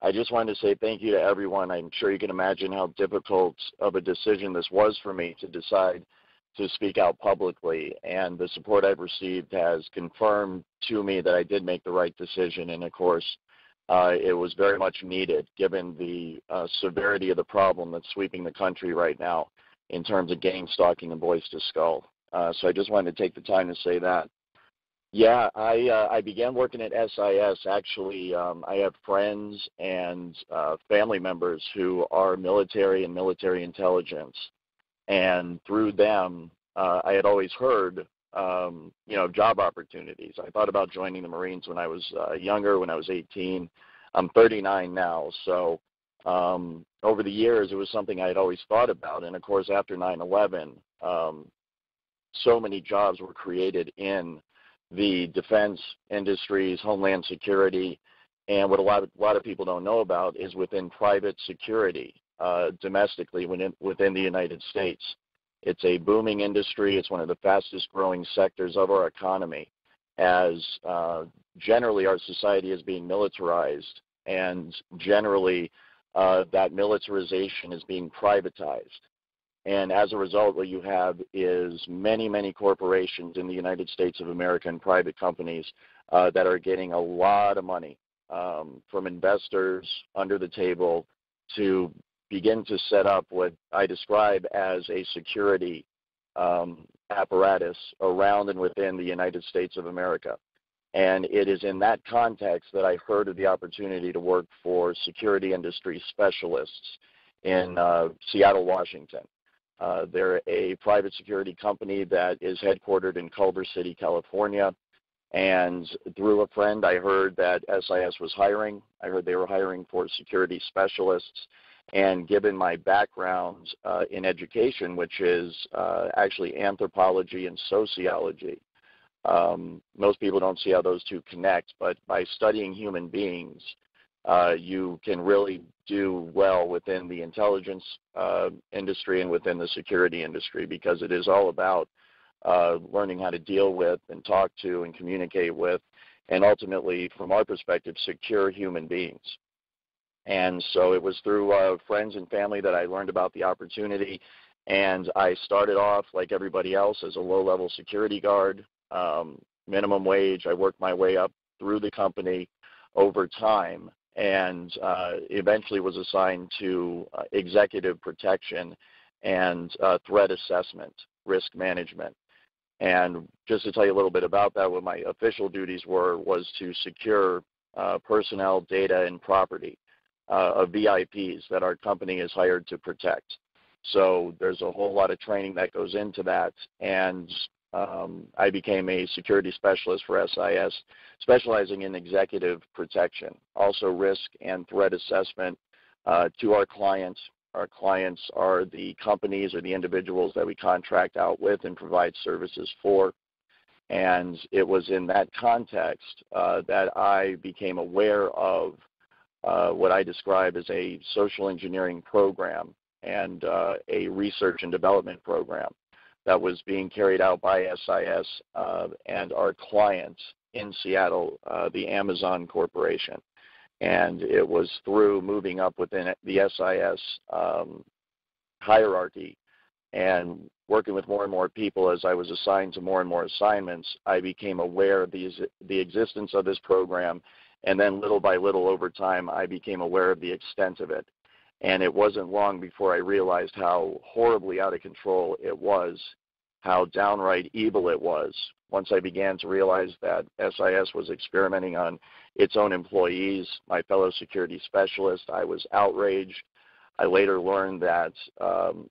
I just wanted to say thank you to everyone. I'm sure you can imagine how difficult of a decision this was for me to decide to speak out publicly, and the support I've received has confirmed to me that I did make the right decision, and of course, it was very much needed given the severity of the problem that's sweeping the country right now in terms of gang stalking and Boys to Skull. So I just wanted to take the time to say that. Yeah, I began working at SIS. Actually, I have friends and family members who are military and military intelligence, and through them, I had always heard, job opportunities. I thought about joining the Marines when I was younger, when I was 18. I'm 39 now, so over the years, it was something I had always thought about. And of course, after 9/11, so many jobs were created in the defense industries, homeland security, and what a lot of people don't know about is within private security, domestically within the United States. It's a booming industry. It's one of the fastest growing sectors of our economy, as generally our society is being militarized, and generally that militarization is being privatized. And as a result, what you have is many, many corporations in the United States of America and private companies that are getting a lot of money from investors under the table to begin to set up what I describe as a security apparatus around and within the United States of America. And it is in that context that I heard of the opportunity to work for security industry specialists in Seattle, Washington. They're a private security company that is headquartered in Culver City, California. And through a friend, I heard that SIS was hiring. I heard they were hiring for security specialists. And given my background in education, which is actually anthropology and sociology, most people don't see how those two connect, but by studying human beings, you can really do well within the intelligence industry and within the security industry, because it is all about learning how to deal with and talk to and communicate with, and ultimately, from our perspective, secure human beings. And so it was through friends and family that I learned about the opportunity, and I started off, like everybody else, as a low-level security guard, minimum wage. I worked my way up through the company over time, and eventually was assigned to executive protection and threat assessment, risk management. And just to tell you a little bit about that, what my official duties was to secure personnel, data, and property of VIPs that our company is hired to protect. So there's a whole lot of training that goes into that, and I became a security specialist for SIS, specializing in executive protection, also risk and threat assessment to our clients. Our clients are the companies or the individuals that we contract out with and provide services for. And it was in that context that I became aware of what I describe as a social engineering program and a research and development program that was being carried out by SIS and our clients in Seattle, the Amazon Corporation. And it was through moving up within the SIS hierarchy and working with more and more people as I was assigned to more and more assignments, I became aware of the existence of this program. And then little by little over time, I became aware of the extent of it. And it wasn't long before I realized how horribly out of control it was, how downright evil it was. Once I began to realize that SIS was experimenting on its own employees, my fellow security specialists, I was outraged. I later learned that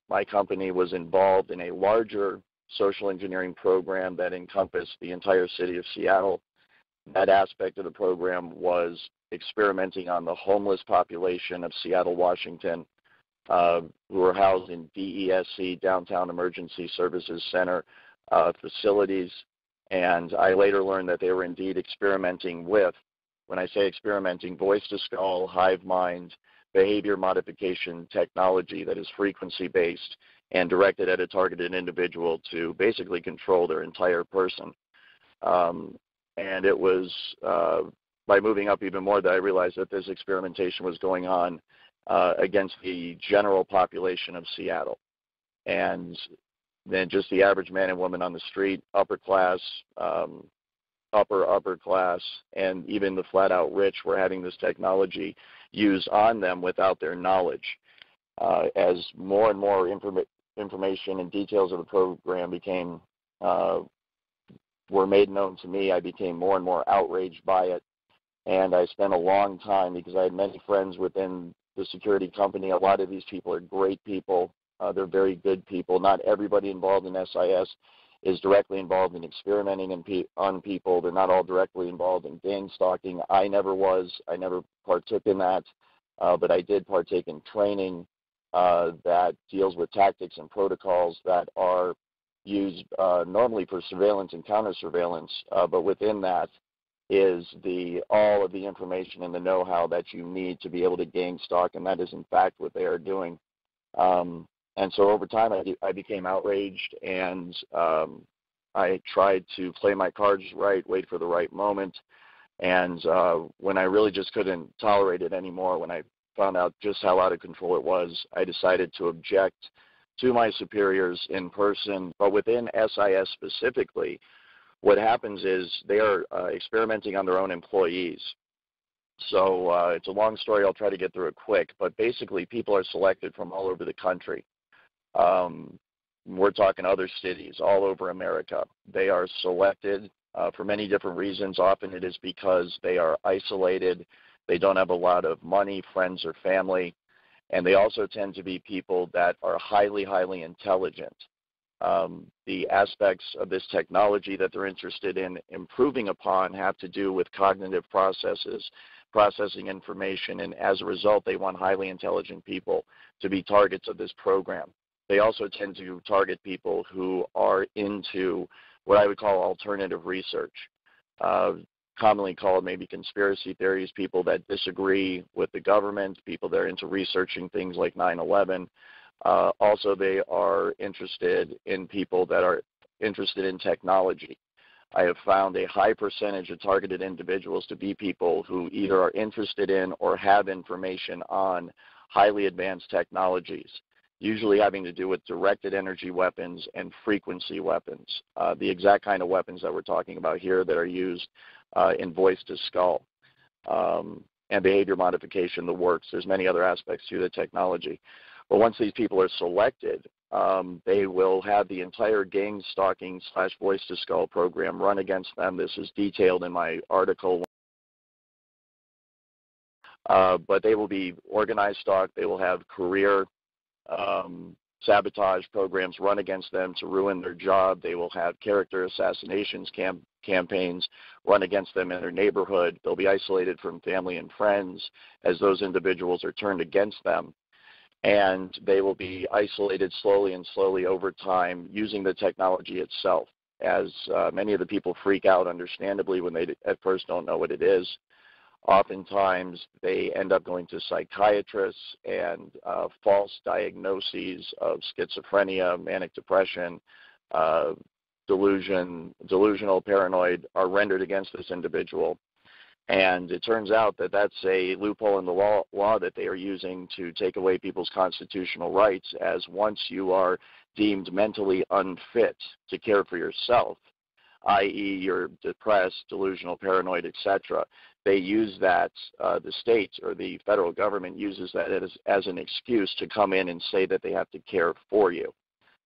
my company was involved in a larger social engineering program that encompassed the entire city of Seattle. That aspect of the program was experimenting on the homeless population of Seattle, Washington, who were housed in DESC, Downtown Emergency Services Center facilities. And I later learned that they were indeed experimenting with, when I say experimenting, voice to skull, hive mind, behavior modification technology that is frequency-based and directed at a targeted individual to basically control their entire person. And it was by moving up even more that I realized that this experimentation was going on against the general population of Seattle. And then just the average man and woman on the street, upper class, upper class, and even the flat-out rich were having this technology used on them without their knowledge. As more and more information and details of the program became were made known to me, I became more and more outraged by it. And I spent a long time, because I had many friends within the security company. A lot of these people are great people. They're very good people. Not everybody involved in SIS is directly involved in experimenting on people. They're not all directly involved in gang stalking. I never was. I never partook in that. But I did partake in training that deals with tactics and protocols that are used normally for surveillance and counter-surveillance, but within that is all of the information and the know-how that you need to be able to gang stalk, and that is in fact what they are doing. And so over time I became outraged, and I tried to play my cards right, wait for the right moment, and when I really just couldn't tolerate it anymore, when I found out just how out of control it was, I decided to object to my superiors in person. But within SIS specifically, what happens is they are experimenting on their own employees. So it's a long story. I'll try to get through it quick. But basically, people are selected from all over the country. We're talking other cities all over America. They are selected for many different reasons. Often it is because they are isolated. They don't have a lot of money, friends, or family. And they also tend to be people that are highly, highly intelligent. The aspects of this technology that they're interested in improving upon have to do with cognitive processes, processing information, and as a result, they want highly intelligent people to be targets of this program. They also tend to target people who are into what I would call alternative research, commonly called maybe conspiracy theories, people that disagree with the government, people that are into researching things like 9/11. Also, they are interested in people that are interested in technology. I have found a high percentage of targeted individuals to be people who either are interested in or have information on highly advanced technologies, usually having to do with directed energy weapons and frequency weapons, the exact kind of weapons that we're talking about here that are used in voice to skull, and behavior modification, the works. There's many other aspects to the technology. But once these people are selected, they will have the entire gang stalking / voice to skull program run against them. This is detailed in my article. But they will be organized stalk. They will have career sabotage programs run against them to ruin their job. They will have character assassinations campaigns run against them in their neighborhood. They'll be isolated from family and friends as those individuals are turned against them. And they will be isolated slowly over time using the technology itself, as many of the people freak out, understandably, when they at first don't know what it is. Oftentimes, they end up going to psychiatrists, and false diagnoses of schizophrenia, manic depression, delusional, paranoid are rendered against this individual. And it turns out that that's a loophole in the law that they are using to take away people's constitutional rights, as once you are deemed mentally unfit to care for yourself, i.e. you're depressed, delusional, paranoid, etc., they use that, the state or the federal government uses that as an excuse to come in and say that they have to care for you.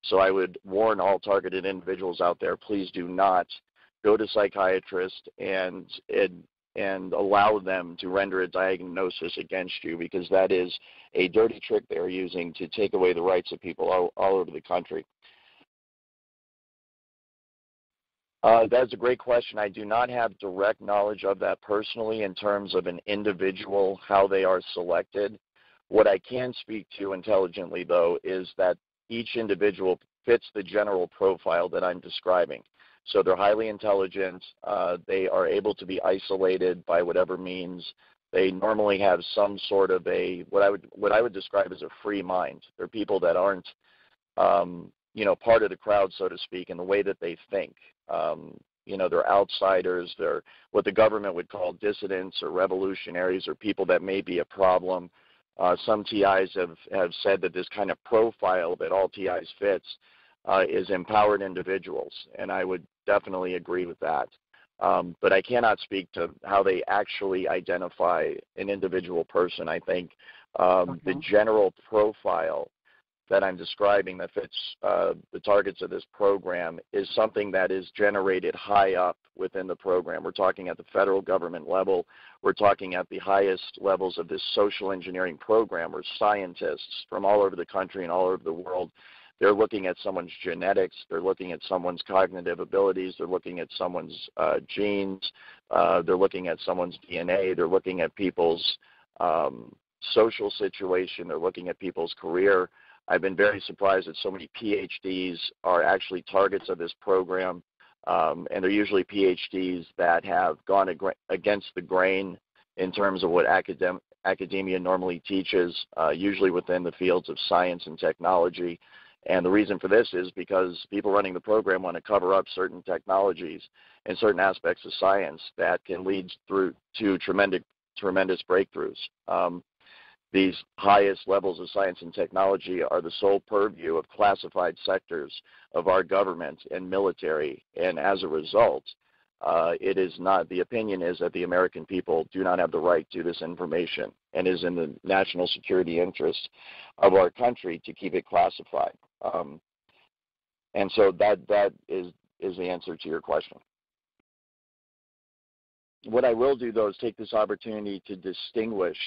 So I would warn all targeted individuals out there, please do not go to psychiatrists and allow them to render a diagnosis against you, because that is a dirty trick they are using to take away the rights of people all over the country. That's a great question. I do not have direct knowledge of that personally in terms of an individual, how they are selected. What I can speak to intelligently, though, is that each individual fits the general profile that I'm describing. So they're highly intelligent. They are able to be isolated by whatever means. They normally have some sort of what I would describe as a free mind. They're people that aren't, part of the crowd, so to speak, in the way that they think. they're outsiders, they're what the government would call dissidents or revolutionaries or people that may be a problem. Some TIs have said that this kind of profile that all TIs fits is empowered individuals, and I would definitely agree with that. But I cannot speak to how they actually identify an individual person. I think the general profile that I'm describing that fits the targets of this program is something that is generated high up within the program. We're talking at the federal government level. We're talking at the highest levels of this social engineering program where scientists from all over the country and all over the world, they're looking at someone's genetics, they're looking at someone's cognitive abilities, they're looking at someone's genes, they're looking at someone's DNA, they're looking at people's social situation, they're looking at people's career. I've been very surprised that so many PhDs are actually targets of this program, and they're usually PhDs that have gone against the grain in terms of what academia normally teaches, usually within the fields of science and technology. And the reason for this is because people running the program want to cover up certain technologies and certain aspects of science that can lead through to tremendous breakthroughs. These highest levels of science and technology are the sole purview of classified sectors of our government and military, and as a result, it is not, the opinion is that the American people do not have the right to this information and is in the national security interest of our country to keep it classified. And so that is the answer to your question. What I will do, though, is take this opportunity to distinguish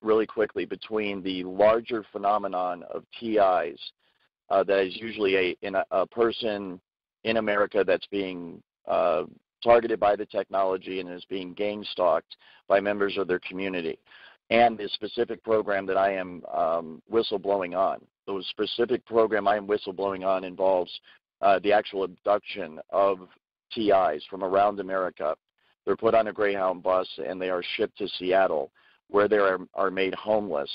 really quickly between the larger phenomenon of TIs that is usually a person in America that's being targeted by the technology and is being gang-stalked by members of their community, and the specific program that I am whistleblowing on. The specific program I am whistleblowing on involves the actual abduction of TIs from around America. They're put on a Greyhound bus and they are shipped to Seattle, where they are made homeless.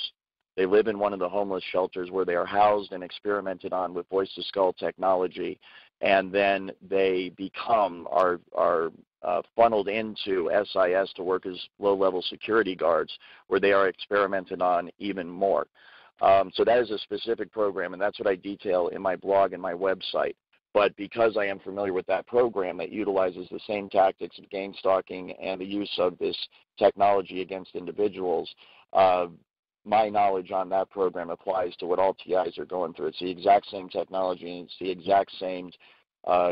They live in one of the homeless shelters where they are housed and experimented on with voice-to-skull technology, and then they are funneled into SIS to work as low-level security guards, where they are experimented on even more. So that is a specific program, and that's what I detail in my blog and my website. But because I am familiar with that program that utilizes the same tactics of gang stalking and the use of this technology against individuals, my knowledge on that program applies to what all TIs are going through. It's the exact same technology, and it's the exact same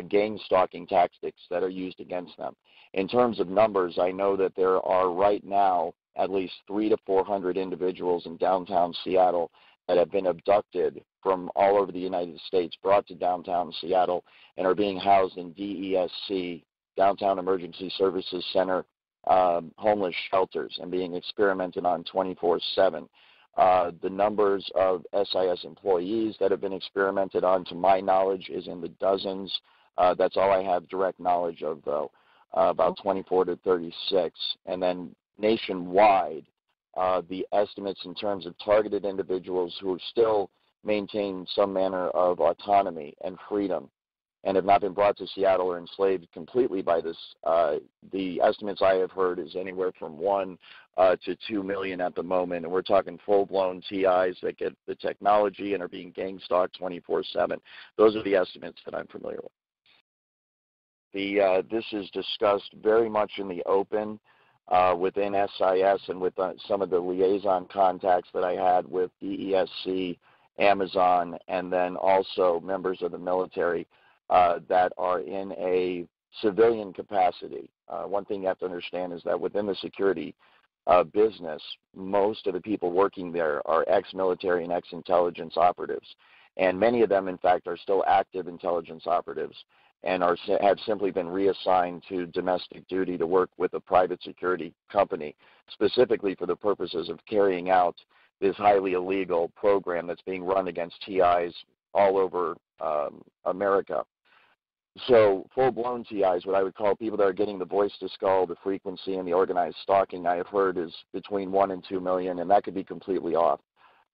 gang stalking tactics that are used against them. In terms of numbers, I know that there are right now at least 300 to 400 individuals in downtown Seattle that have been abducted from all over the United States, brought to downtown Seattle, and are being housed in DESC, Downtown Emergency Services Center, homeless shelters, and being experimented on 24/7. The numbers of SIS employees that have been experimented on, to my knowledge, is in the dozens. That's all I have direct knowledge of, though, about 24 to 36. And then nationwide, the estimates in terms of targeted individuals who still maintain some manner of autonomy and freedom and have not been brought to Seattle or enslaved completely by this, the estimates I have heard is anywhere from 1 to 2 million at the moment, and we're talking full-blown TIs that get the technology and are being gang-stalked 24/7. Those are the estimates that I'm familiar with. This is discussed very much in the open within SIS and with some of the liaison contacts that I had with DESC, Amazon, and then also members of the military that are in a civilian capacity. One thing you have to understand is that within the security business, most of the people working there are ex-military and ex-intelligence operatives. And many of them, in fact, are still active intelligence operatives and have simply been reassigned to domestic duty to work with a private security company, specifically for the purposes of carrying out this highly illegal program that's being run against TIs all over America. So full-blown TIs, what I would call people that are getting the voice-to-skull, the frequency, and the organized stalking, I have heard is between 1 and 2 million, and that could be completely off.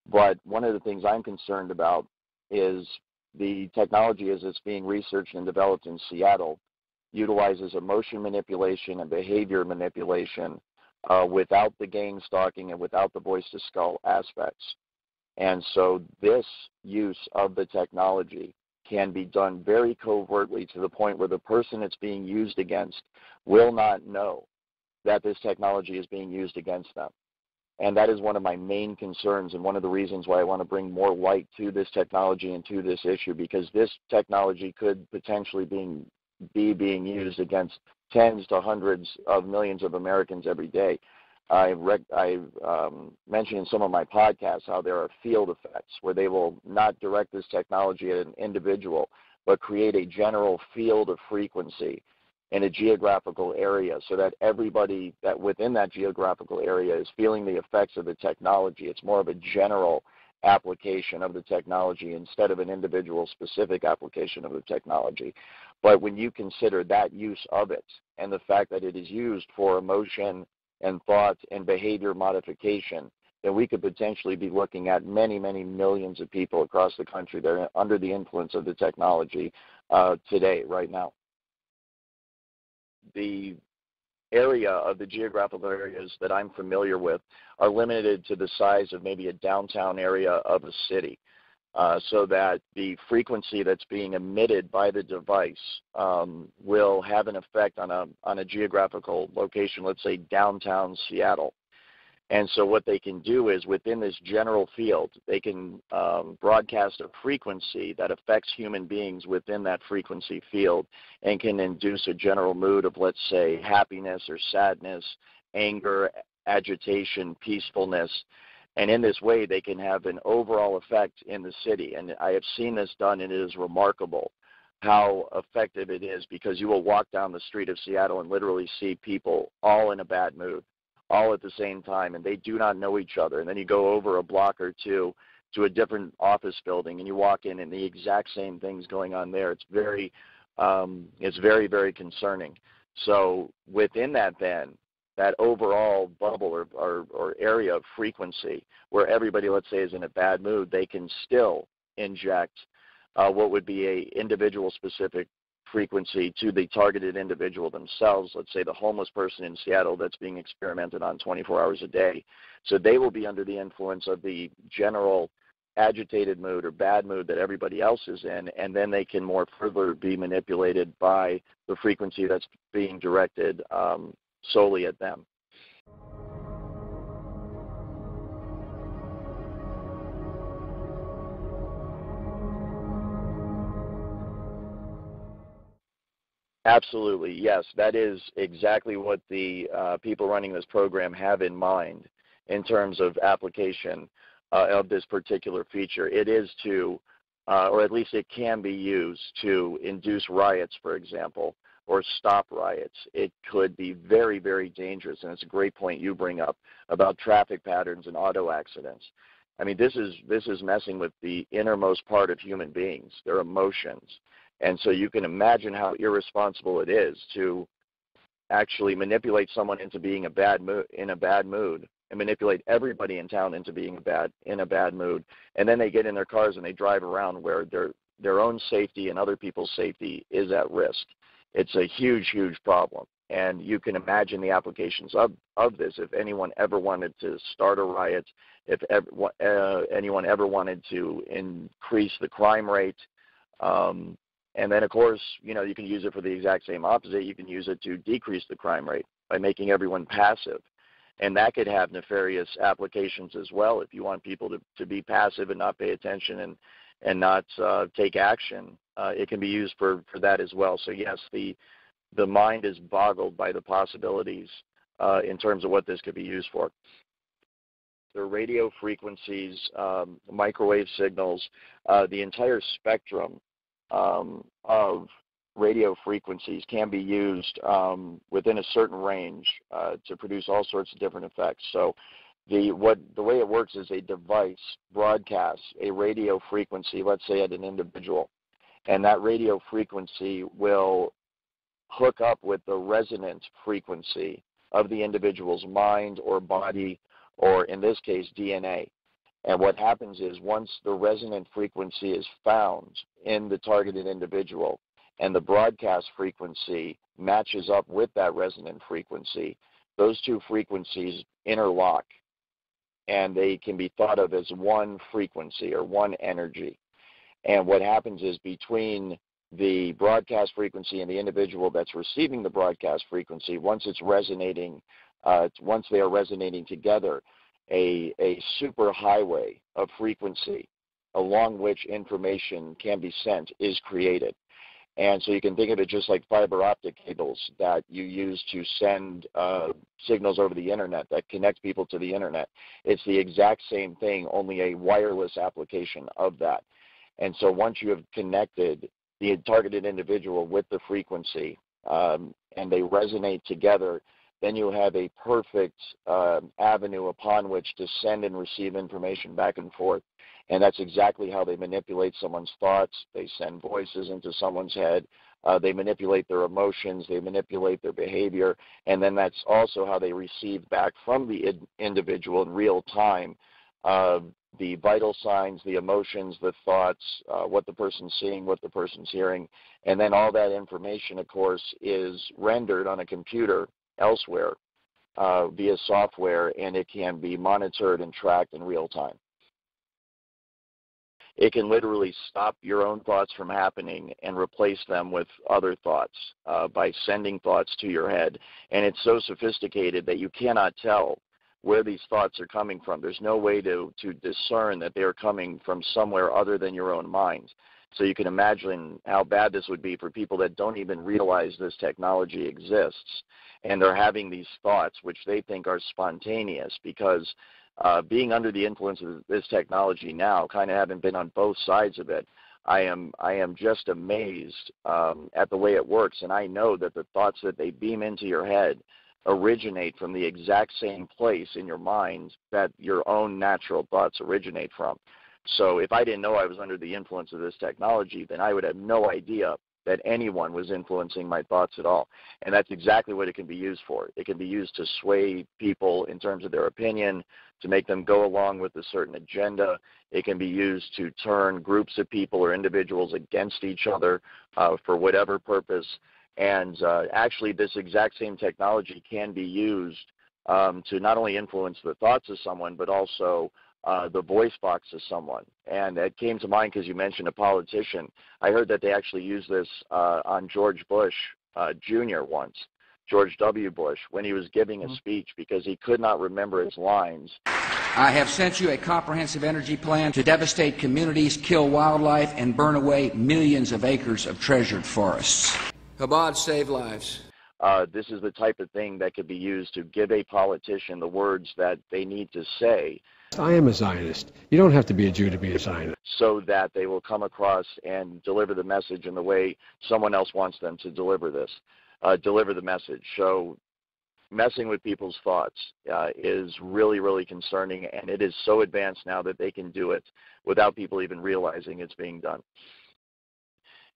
But one of the things I'm concerned about is the technology as it's being researched and developed in Seattle utilizes emotion manipulation and behavior manipulation without the gang stalking and without the voice to skull aspects. And so this use of the technology can be done very covertly to the point where the person it's being used against will not know that this technology is being used against them. And that is one of my main concerns and one of the reasons why I want to bring more light to this technology and to this issue, because this technology could potentially be being used against tens to hundreds of millions of Americans every day. I've mentioned in some of my podcasts how there are field effects where they will not direct this technology at an individual, but create a general field of frequency in a geographical area so that everybody that within that geographical area is feeling the effects of the technology. It's more of a general application of the technology instead of an individual specific application of the technology. But when you consider that use of it and the fact that it is used for emotion and thought and behavior modification, then we could potentially be looking at many, many millions of people across the country that are under the influence of the technology today, right now. The area of the geographical areas that I'm familiar with are limited to the size of maybe a downtown area of a city, so that the frequency that's being emitted by the device will have an effect on a geographical location, let's say downtown Seattle. And so what they can do is within this general field, they can broadcast a frequency that affects human beings within that frequency field and can induce a general mood of, let's say, happiness or sadness, anger, agitation, peacefulness. And in this way, they can have an overall effect in the city. And I have seen this done, and it is remarkable how effective it is, because you will walk down the street of Seattle and literally see people all in a bad mood, all at the same time, and they do not know each other. And then you go over a block or two to a different office building, and you walk in, and the exact same thing's going on there. It's very, very concerning. So within that, then, that overall bubble or area of frequency where everybody, let's say, is in a bad mood, they can still inject what would be a individual-specific frequency to the targeted individual themselves, let's say the homeless person in Seattle that's being experimented on 24 hours a day. So they will be under the influence of the general agitated mood or bad mood that everybody else is in, and then they can more further be manipulated by the frequency that's being directed solely at them. Absolutely, yes. That is exactly what the people running this program have in mind in terms of application of this particular feature. It is to, or at least it can be used to induce riots, for example, or stop riots. It could be very, very dangerous, and it's a great point you bring up about traffic patterns and auto accidents. I mean, this is messing with the innermost part of human beings, their emotions. And so you can imagine how irresponsible it is to actually manipulate someone into being in a bad mood, and manipulate everybody in town into being in a bad mood. And then they get in their cars and they drive around where their own safety and other people's safety is at risk. It's a huge, huge problem. And you can imagine the applications of this if anyone ever wanted to start a riot, if anyone ever wanted to increase the crime rate. And then, of course, you know, you can use it for the exact same opposite. You can use it to decrease the crime rate by making everyone passive. And that could have nefarious applications as well. If you want people to be passive and not pay attention and not take action, it can be used for that as well. So, yes, the mind is boggled by the possibilities in terms of what this could be used for. The radio frequencies, microwave signals, the entire spectrum of radio frequencies can be used within a certain range to produce all sorts of different effects. So the way it works is a device broadcasts a radio frequency, let's say at an individual, and that radio frequency will hook up with the resonant frequency of the individual's mind or body, or in this case, DNA. And what happens is once the resonant frequency is found in the targeted individual, and the broadcast frequency matches up with that resonant frequency, those two frequencies interlock, and they can be thought of as one frequency or one energy. And what happens is between the broadcast frequency and the individual that's receiving the broadcast frequency, once it's resonating, once they are resonating together, a super highway of frequency along which information can be sent is created. And so you can think of it just like fiber optic cables that you use to send signals over the internet that connect people to the internet. It's the exact same thing, only a wireless application of that. And so once you have connected the targeted individual with the frequency and they resonate together, then you have a perfect avenue upon which to send and receive information back and forth. And that's exactly how they manipulate someone's thoughts. They send voices into someone's head. They manipulate their emotions. They manipulate their behavior. And then that's also how they receive back from the individual in real time the vital signs, the emotions, the thoughts, what the person's seeing, what the person's hearing. And then all that information, of course, is rendered on a computer elsewhere via software, and it can be monitored and tracked in real time. It can literally stop your own thoughts from happening and replace them with other thoughts by sending thoughts to your head. And it's so sophisticated that you cannot tell where these thoughts are coming from. There's no way to discern that they are coming from somewhere other than your own mind. So you can imagine how bad this would be for people that don't even realize this technology exists, and they're having these thoughts which they think are spontaneous because being under the influence of this technology now, kind of having been on both sides of it, I am just amazed at the way it works. And I know that the thoughts that they beam into your head originate from the exact same place in your mind that your own natural thoughts originate from. So if I didn't know I was under the influence of this technology, then I would have no idea that anyone was influencing my thoughts at all. And that's exactly what it can be used for. It can be used to sway people in terms of their opinion, to make them go along with a certain agenda. It can be used to turn groups of people or individuals against each other for whatever purpose. And actually, this exact same technology can be used to not only influence the thoughts of someone, but also the voice box of someone. And it came to mind because you mentioned a politician. I heard that they actually used this on George Bush Jr. once, George W. Bush, when he was giving a speech because he could not remember his lines. I have sent you a comprehensive energy plan to devastate communities, kill wildlife, and burn away millions of acres of treasured forests. Chabad save lives. This is the type of thing that could be used to give a politician the words that they need to say. I am a Zionist. You don't have to be a Jew to be a Zionist. So that they will come across and deliver the message in the way someone else wants them to deliver the message. So messing with people's thoughts is really, really concerning, and it is so advanced now that they can do it without people even realizing it's being done.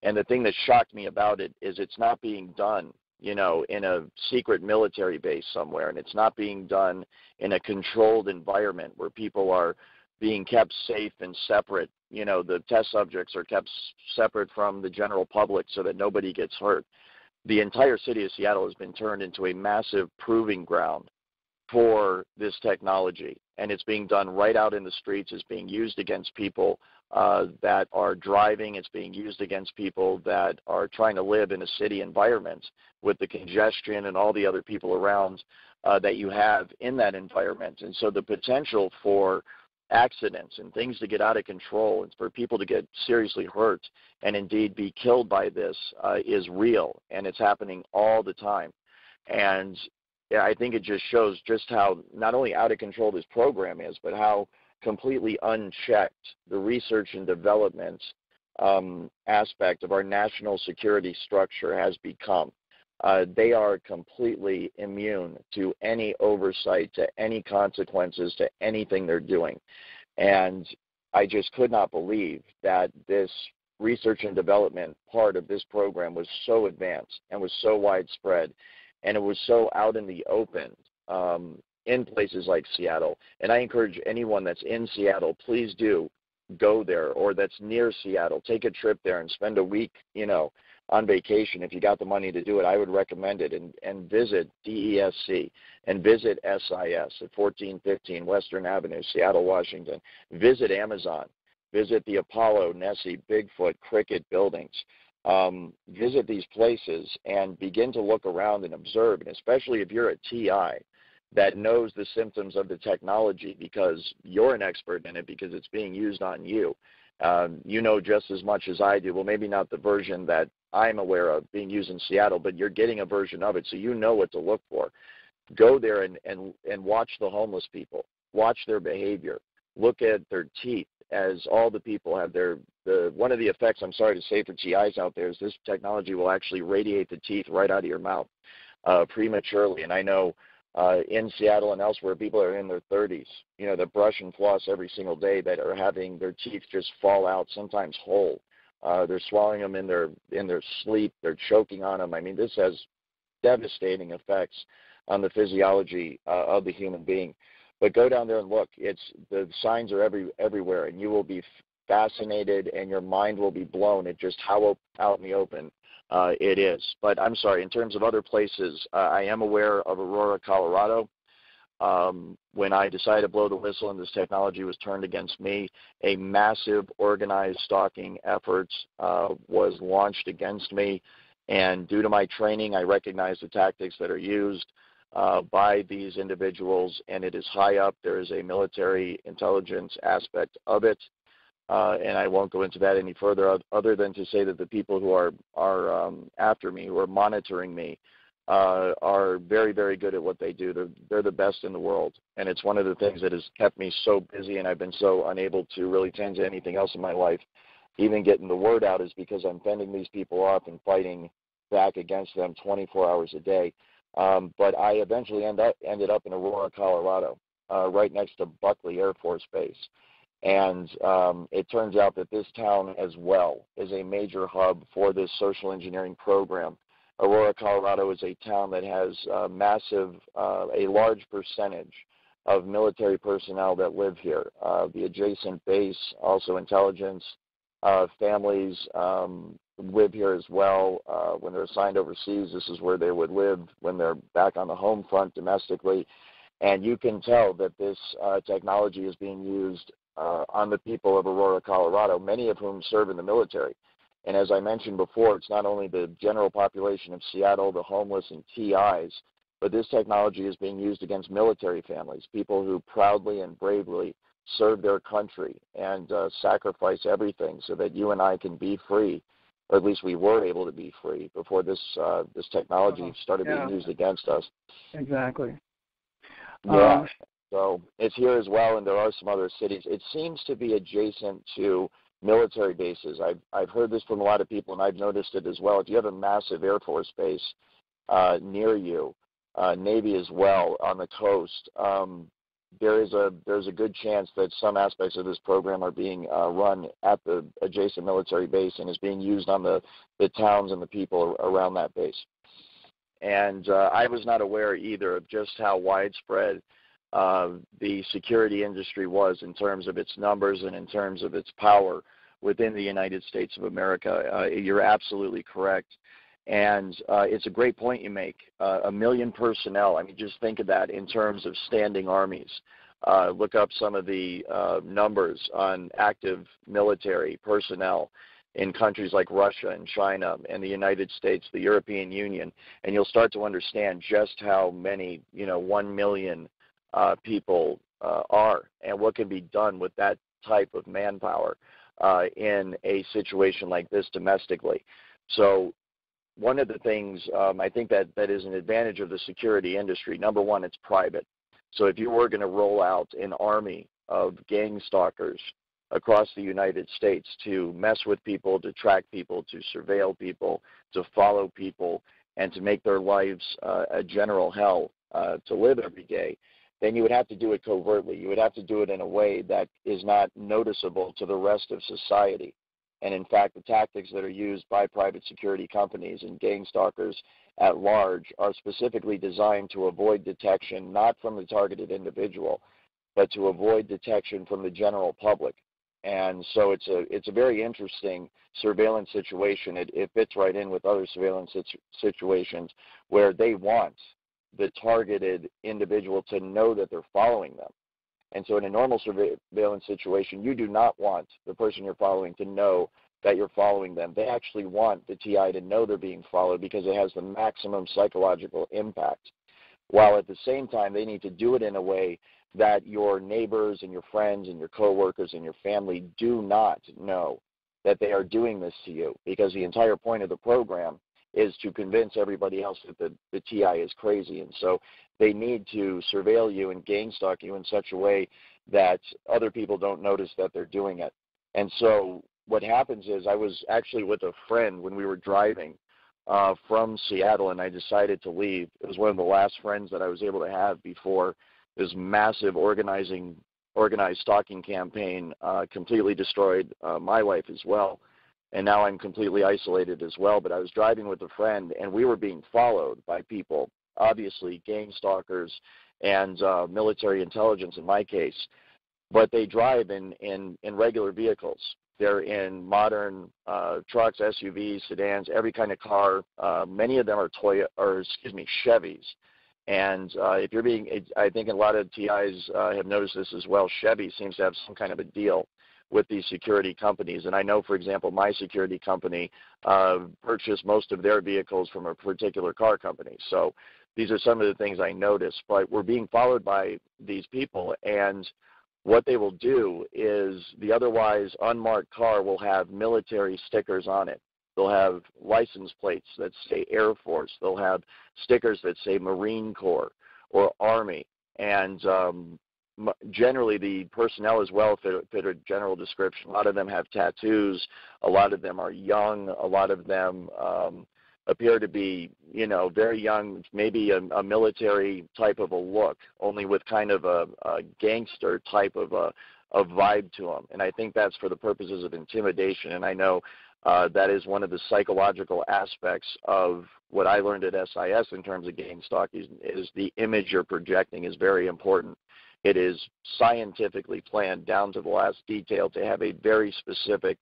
And the thing that shocked me about it is it's not being done, in a secret military base somewhere, and it's not being done in a controlled environment where people are being kept safe and separate. The test subjects are kept separate from the general public so that nobody gets hurt. The entire city of Seattle has been turned into a massive proving ground for this technology, and it's being done right out in the streets. It's being used against people that are driving. It's being used against people that are trying to live in a city environment with the congestion and all the other people around that you have in that environment. And so the potential for accidents and things to get out of control and for people to get seriously hurt and indeed be killed by this is real, and it's happening all the time. And I think it just shows just how not only out of control this program is, but how completely unchecked the research and development aspect of our national security structure has become. They are completely immune to any oversight, to any consequences, to anything they're doing. And I just could not believe that this research and development part of this program was so advanced and was so widespread, and it was so out in the open in places like Seattle. And I encourage anyone that's in Seattle, please do go there, or that's near Seattle. Take a trip there and spend a week, on vacation. If you got the money to do it, I would recommend it, and visit DESC and visit SIS at 1415 Western Avenue, Seattle, Washington. Visit Amazon. Visit the Apollo, Nessie, Bigfoot, Cricket buildings. Visit these places and begin to look around and observe, and especially if you're a TI that knows the symptoms of the technology because you're an expert in it, because it's being used on you. You know just as much as I do. Well, maybe not the version that I'm aware of being used in Seattle, but you're getting a version of it, so you know what to look for. Go there and watch the homeless people. Watch their behavior. Look at their teeth, as all the people have one of the effects, I'm sorry to say, for TIs out there is this technology will actually radiate the teeth right out of your mouth prematurely. And I know in Seattle and elsewhere, people are in their 30s, that brush and floss every single day, that are having their teeth just fall out, sometimes whole. They're swallowing them in their sleep. They're choking on them. I mean, this has devastating effects on the physiology of the human being. But go down there and look. The signs are everywhere, and you will be fascinated, and your mind will be blown at just how out in the open it is. But I'm sorry, in terms of other places, I am aware of Aurora, Colorado. When I decided to blow the whistle and this technology was turned against me, a massive organized stalking effort was launched against me. And due to my training, I recognize the tactics that are used by these individuals, and it is high up. There is a military intelligence aspect of it. And I won't go into that any further, other than to say that the people who are after me, who are monitoring me, are very, very good at what they do. They're the best in the world, and it's one of the things that has kept me so busy, and I've been so unable to really tend to anything else in my life. Even getting the word out is because I'm fending these people off and fighting back against them 24 hours a day. But I eventually ended up in Aurora, Colorado, right next to Buckley Air Force Base. And it turns out that this town as well is a major hub for this social engineering program. Aurora, Colorado is a town that has a large percentage of military personnel that live here. The adjacent base, also intelligence, families live here as well. When they're assigned overseas, this is where they would live when they're back on the home front domestically. And you can tell that this technology is being used on the people of Aurora, Colorado, many of whom serve in the military. And as I mentioned before, it's not only the general population of Seattle, the homeless and TIs, but this technology is being used against military families, people who proudly and bravely serve their country and sacrifice everything so that you and I can be free, or at least we were able to be free before this technology started being used against us. Exactly. Yeah. So it's here as well, and there are some other cities. It seems to be adjacent to military bases. I've heard this from a lot of people, and I've noticed it as well. If you have a massive Air Force base near you, Navy as well on the coast, there's a good chance that some aspects of this program are being run at the adjacent military base and is being used on the towns and the people around that base. And I was not aware either of just how widespread the security industry was in terms of its numbers and in terms of its power within the United States of America. You're absolutely correct. And it's a great point you make. 1 million personnel. I mean, just think of that in terms of standing armies. Look up some of the numbers on active military personnel in countries like Russia and China and the United States, the European Union, and you'll start to understand just how many, 1 million people are, and what can be done with that type of manpower in a situation like this domestically. So one of the things I think that is an advantage of the security industry, number one, it's private. So if you were going to roll out an army of gang stalkers across the United States to mess with people, to track people, to surveil people, to follow people, and to make their lives a general hell to live every day, then you would have to do it covertly. You would have to do it in a way that is not noticeable to the rest of society. And in fact, the tactics that are used by private security companies and gang stalkers at large are specifically designed to avoid detection, not from the targeted individual, but to avoid detection from the general public. And so it's a very interesting surveillance situation. It fits right in with other surveillance situations where they want the targeted individual to know that they're following them. And so in a normal surveillance situation, you do not want the person you're following to know that you're following them. They actually want the TI to know they're being followed because it has the maximum psychological impact. While at the same time, they need to do it in a way that your neighbors and your friends and your coworkers and your family do not know that they are doing this to you, because the entire point of the program is to convince everybody else that the TI is crazy. And so they need to surveil you and gang stalk you in such a way that other people don't notice that they're doing it. And so what happens is, I was actually with a friend when we were driving from Seattle, and I decided to leave. It was one of the last friends that I was able to have before this massive organized stalking campaign completely destroyed my life as well. And now I'm completely isolated as well. But I was driving with a friend, and we were being followed by people, obviously gang stalkers and military intelligence in my case. But they drive in regular vehicles. They're in modern trucks, SUVs, sedans, every kind of car. Many of them are Chevys. And if you're I think a lot of TIs have noticed this as well. Chevy seems to have some kind of a deal with these security companies. And I know, for example, my security company purchased most of their vehicles from a particular car company. So these are some of the things I noticed. But we're being followed by these people, and what they will do is the otherwise unmarked car will have military stickers on it. They'll have license plates that say Air Force. They'll have stickers that say Marine Corps or Army. And generally the personnel as well fit a general description. A lot of them have tattoos. A lot of them are young. A lot of them appear to be, very young, maybe a military type of a look, only with kind of a gangster type of a vibe to them. And I think that's for the purposes of intimidation. And I know that is one of the psychological aspects of what I learned at SIS in terms of gang stalking is the image you're projecting is very important. It is scientifically planned down to the last detail to have a very specific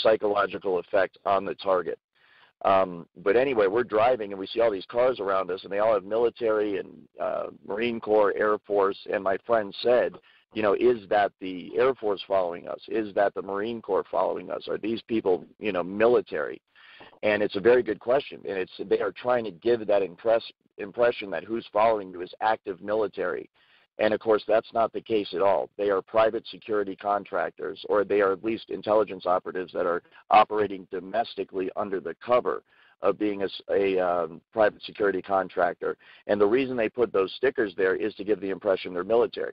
psychological effect on the target. But anyway, we're driving and we see all these cars around us, and they all have military and Marine Corps, Air Force, and my friend said, is that the Air Force following us? Is that the Marine Corps following us? Are these people, military? And it's a very good question. And they are trying to give that impression that who's following you is active military. And, of course, that's not the case at all. They are private security contractors, or they are at least intelligence operatives that are operating domestically under the cover of being a private security contractor. And the reason they put those stickers there is to give the impression they're military.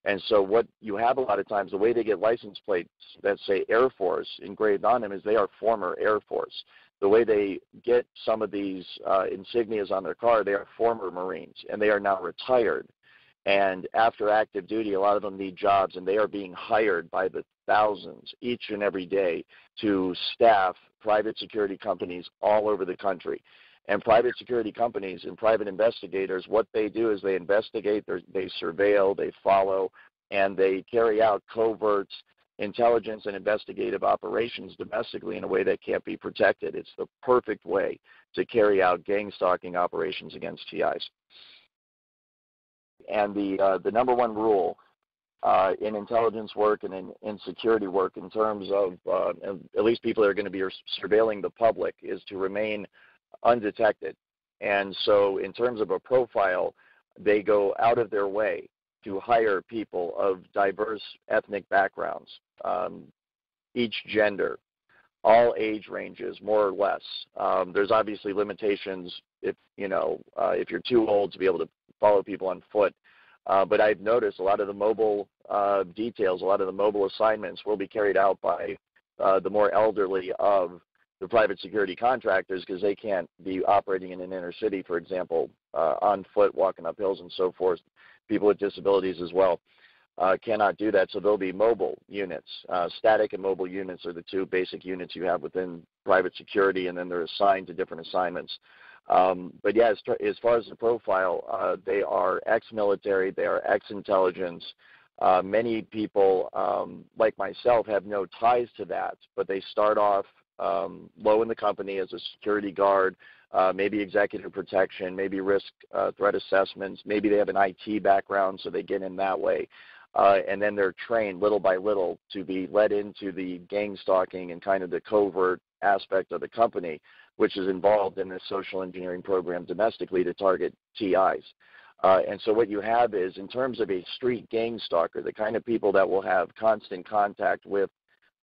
And so what you have a lot of times, the way they get license plates that say Air Force engraved on them is they are former Air Force. The way they get some of these insignias on their car, they are former Marines, and they are now retired. And after active duty, a lot of them need jobs, and they are being hired by the thousands each and every day to staff private security companies all over the country. And private security companies and private investigators, what they do is they investigate, they surveil, they follow, and they carry out covert intelligence and investigative operations domestically in a way that can't be protected. It's the perfect way to carry out gang stalking operations against TIs. And the number one rule in intelligence work and in security work in terms of at least people that are going to be surveilling the public is to remain undetected. And so in terms of a profile, they go out of their way to hire people of diverse ethnic backgrounds, each gender, all age ranges, more or less. There's obviously limitations if you're too old to be able to follow people on foot. But I've noticed a lot of the mobile details, a lot of the mobile assignments will be carried out by the more elderly of the private security contractors, because they can't be operating in an inner city, for example, on foot, walking up hills and so forth. People with disabilities as well cannot do that, so there'll be mobile units. Static and mobile units are the two basic units you have within private security, and then they're assigned to different assignments. But yeah, as far as the profile, they are ex-military, they are ex-intelligence, Many people, like myself, have no ties to that, but they start off low in the company as a security guard, maybe executive protection, maybe risk threat assessments, maybe they have an IT background, so they get in that way. And then they're trained little by little to be led into the gang stalking and kind of the covert aspect of the company, which is involved in this social engineering program domestically to target TIs. And so what you have is, in terms of a street gang stalker, the kind of people that will have constant contact with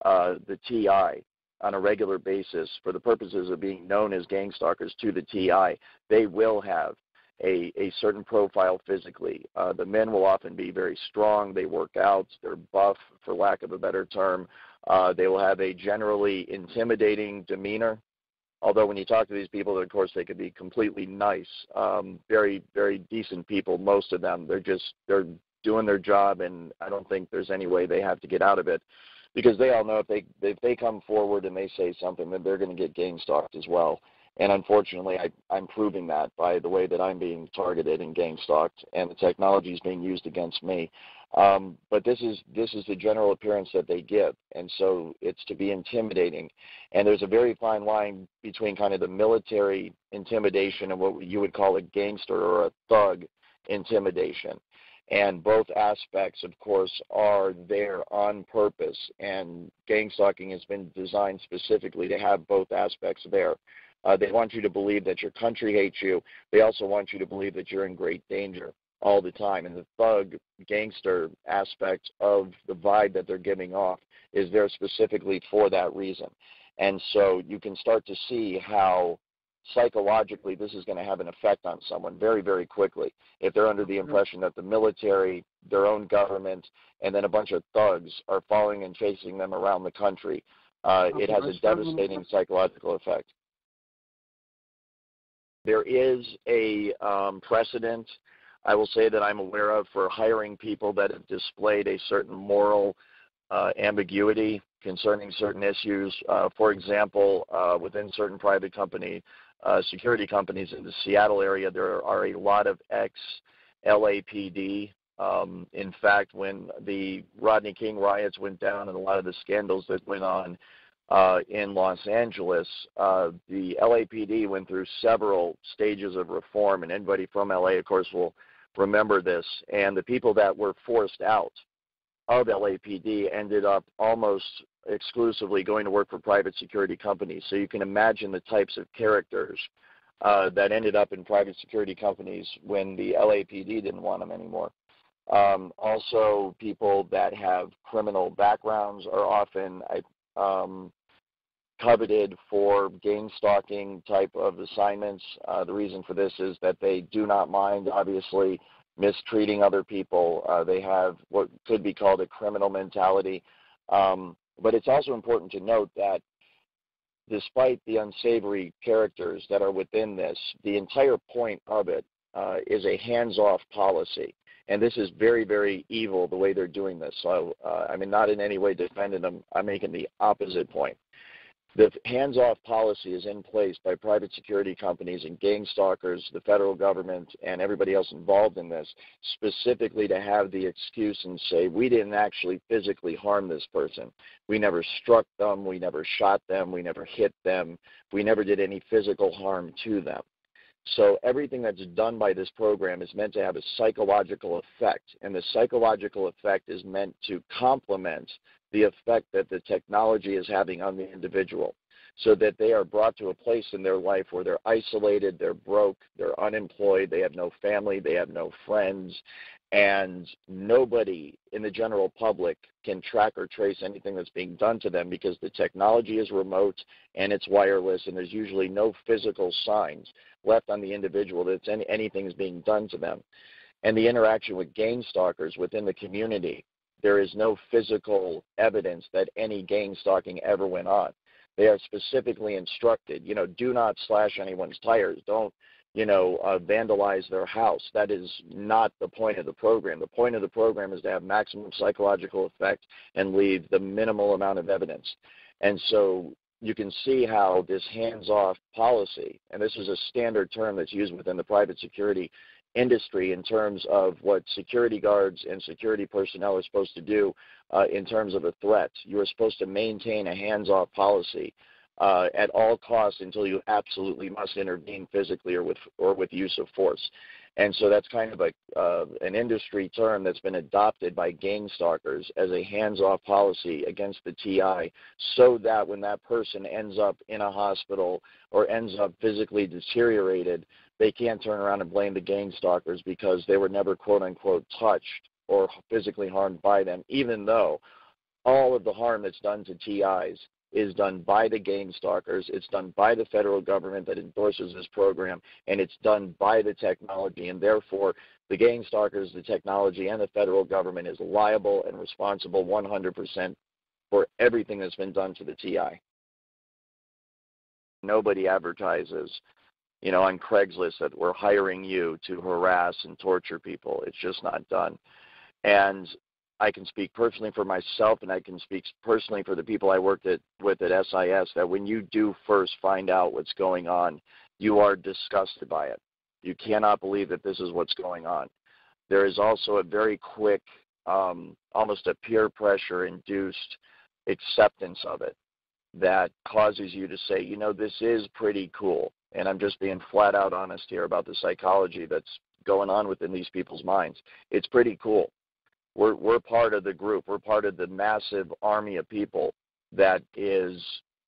the TI on a regular basis for the purposes of being known as gang stalkers to the TI, they will have a certain profile physically. The men will often be very strong. They work out. They're buff, for lack of a better term. They will have a generally intimidating demeanor. Although when you talk to these people, of course, they could be completely nice, very, very decent people, most of them. They're doing their job, and I don't think there's any way they have to get out of it, because they all know if they come forward and they say something, then they're going to get gang stalked as well. And unfortunately, I'm proving that by the way that I'm being targeted and gang stalked, and the technology is being used against me. But this is the general appearance that they give, and so it's to be intimidating. And there's a very fine line between kind of the military intimidation and what you would call a gangster or a thug intimidation. And both aspects, of course, are there on purpose, and gang stalking has been designed specifically to have both aspects there. They want you to believe that your country hates you. They also want you to believe that you're in great danger all the time. And the thug, gangster aspect of the vibe that they're giving off is there specifically for that reason. And so you can start to see how psychologically this is going to have an effect on someone very, very quickly. If they're under the impression that the military, their own government, and then a bunch of thugs are following and chasing them around the country, it has a devastating psychological effect. There is a precedent, I will say, that I'm aware of for hiring people that have displayed a certain moral ambiguity concerning certain issues. For example, within certain private security companies in the Seattle area, there are a lot of ex-LAPD. In fact, when the Rodney King riots went down and a lot of the scandals that went on in Los Angeles, the LAPD went through several stages of reform, and anybody from LA, of course, will remember this. And the people that were forced out of LAPD ended up almost exclusively going to work for private security companies. So you can imagine the types of characters that ended up in private security companies when the LAPD didn't want them anymore. Also, people that have criminal backgrounds are often coveted for gang stalking type of assignments. The reason for this is that they do not mind, obviously, mistreating other people. They have what could be called a criminal mentality. But it's also important to note that despite the unsavory characters that are within this, the entire point of it is a hands-off policy. And this is very, very evil the way they're doing this. So, I mean, not in any way defending them. I'm making the opposite point. The hands-off policy is in place by private security companies and gang stalkers, the federal government, and everybody else involved in this, specifically to have the excuse and say, we didn't actually physically harm this person. We never struck them. We never shot them. We never hit them. We never did any physical harm to them. So everything that's done by this program is meant to have a psychological effect, and the psychological effect is meant to complement the effect that the technology is having on the individual, so that they are brought to a place in their life where they're isolated, they're broke, they're unemployed, they have no family, they have no friends, and nobody in the general public can track or trace anything that's being done to them because the technology is remote and it's wireless, and there's usually no physical signs left on the individual that anything is being done to them. And the interaction with gang stalkers within the community, there is no physical evidence that any gang stalking ever went on. They are specifically instructed, do not slash anyone's tires. Don't, vandalize their house. That is not the point of the program. The point of the program is to have maximum psychological effect and leave the minimal amount of evidence. And so you can see how this hands-off policy, and this is a standard term that's used within the private security industry in terms of what security guards and security personnel are supposed to do in terms of a threat. You are supposed to maintain a hands-off policy at all costs until you absolutely must intervene physically or with use of force. And so that's kind of an industry term that's been adopted by gang stalkers as a hands-off policy against the TI, so that when that person ends up in a hospital or ends up physically deteriorated, they can't turn around and blame the gang stalkers because they were never, quote-unquote, touched or physically harmed by them, even though all of the harm that's done to TIs is done by the gang stalkers, it's done by the federal government that endorses this program, and it's done by the technology. And therefore, the gang stalkers, the technology, and the federal government is liable and responsible 100% for everything that's been done to the TI. Nobody advertises, on Craigslist that we're hiring you to harass and torture people. It's just not done. And I can speak personally for myself, and I can speak personally for the people I worked with at SIS, that when you do first find out what's going on, you are disgusted by it. You cannot believe that this is what's going on. There is also a very quick, almost a peer pressure-induced acceptance of it that causes you to say, this is pretty cool. And I'm just being flat out honest here about the psychology that's going on within these people's minds. It's pretty cool. We're part of the group. We're part of the massive army of people that is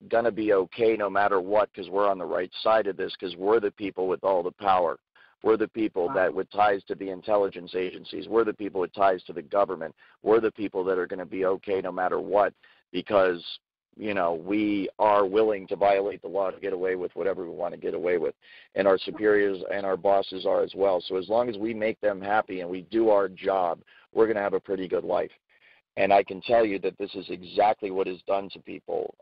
going to be okay no matter what, because we're on the right side of this, because we're the people with all the power. We're the people that with ties to the intelligence agencies. We're the people with ties to the government. We're the people that are going to be okay no matter what, because, we are willing to violate the law to get away with whatever we want to get away with. And our superiors and our bosses are as well. So as long as we make them happy and we do our job, we're going to have a pretty good life. And I can tell you that this is exactly what is done to people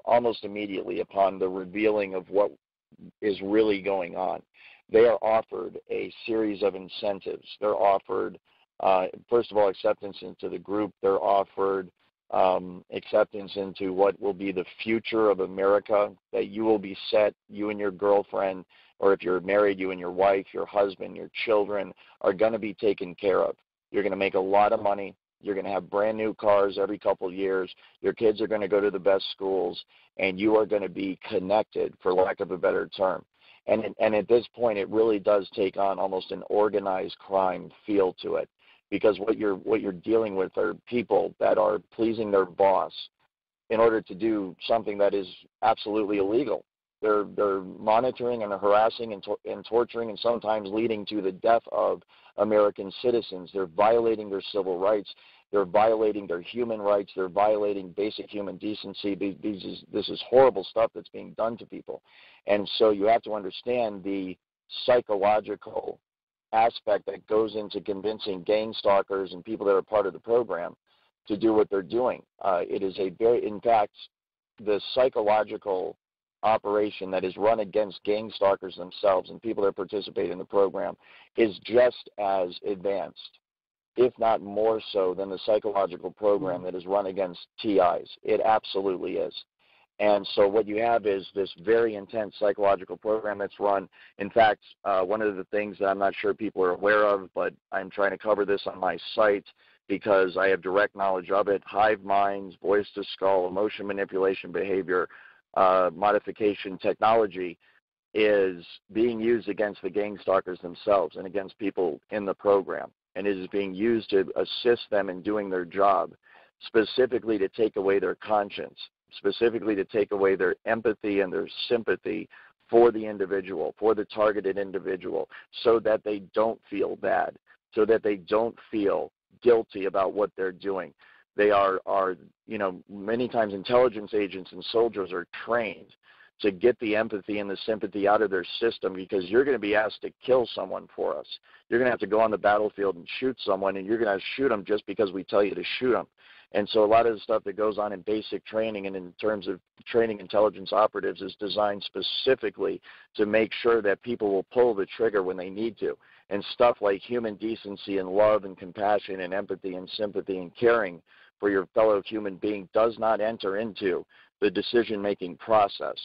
almost immediately upon the revealing of what is really going on. They are offered a series of incentives. They're offered, first of all, acceptance into the group. They're offered acceptance into what will be the future of America, that you will be set, you and your girlfriend, or if you're married, you and your wife, your husband, your children are going to be taken care of. You're going to make a lot of money. You're going to have brand new cars every couple of years. Your kids are going to go to the best schools, and you are going to be connected, for lack of a better term. And at this point, it really does take on almost an organized crime feel to it, because what you're dealing with are people that are pleasing their boss in order to do something that is absolutely illegal. They're monitoring and harassing and torturing, and sometimes leading to the death of American citizens. They're violating their civil rights. They're violating their human rights. They're violating basic human decency. This is horrible stuff that's being done to people. And so you have to understand the psychological aspect that goes into convincing gang stalkers and people that are part of the program to do what they're doing. It is in fact, the psychological operation that is run against gang stalkers themselves and people that participate in the program is just as advanced, if not more so, than the psychological program that is run against TIs. It absolutely is. And so what you have is this very intense psychological program that's run. In fact, one of the things that I'm not sure people are aware of, but I'm trying to cover this on my site because I have direct knowledge of it, hive minds, voice to skull, emotion manipulation behavior, modification technology is being used against the gang stalkers themselves and against people in the program. And it is being used to assist them in doing their job, specifically to take away their conscience, specifically to take away their empathy and their sympathy for the individual, for the targeted individual, so that they don't feel bad, so that they don't feel guilty about what they're doing. They are many times intelligence agents and soldiers are trained to get the empathy and the sympathy out of their system, because you're going to be asked to kill someone for us. You're going to have to go on the battlefield and shoot someone, and you're going to shoot them just because we tell you to shoot them. And so a lot of the stuff that goes on in basic training and in terms of training intelligence operatives is designed specifically to make sure that people will pull the trigger when they need to. And stuff like human decency and love and compassion and empathy and sympathy and caring for your fellow human being does not enter into the decision-making process.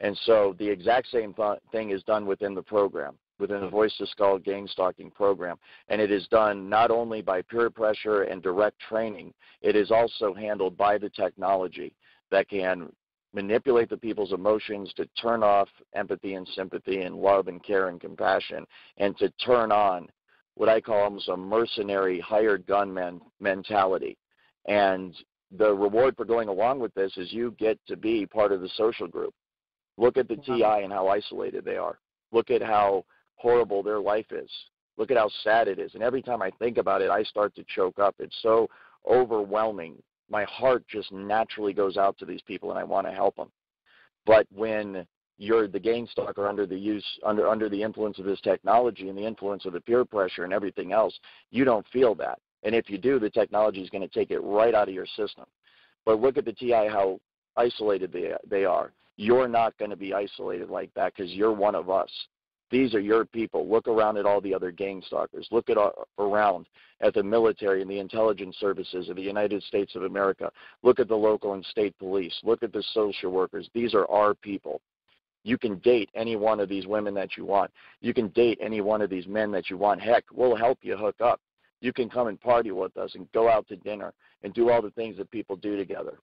And so the exact same thing is done within the program. within the Voice to Skull gang stalking program. And it is done not only by peer pressure and direct training, it is also handled by the technology that can manipulate the people's emotions to turn off empathy and sympathy and love and care and compassion, and to turn on what I call almost a mercenary hired gunman mentality. And the reward for going along with this is you get to be part of the social group. Look at the TI and how isolated they are. Look at how horrible their life is. Look at how sad it is. And every time I think about it, I start to choke up. It's so overwhelming. My heart just naturally goes out to these people, and I want to help them. But when you're the gang stalker under the influence of this technology and the influence of the peer pressure and everything else, you don't feel that. And if you do, the technology is going to take it right out of your system. But look at the TI, how isolated they are. You're not going to be isolated like that because you're one of us. These are your people. Look around at all the other gang stalkers. Look around at the military and the intelligence services of the United States of America. Look at the local and state police. Look at the social workers. These are our people. You can date any one of these women that you want. You can date any one of these men that you want. Heck, we'll help you hook up. You can come and party with us and go out to dinner and do all the things that people do together.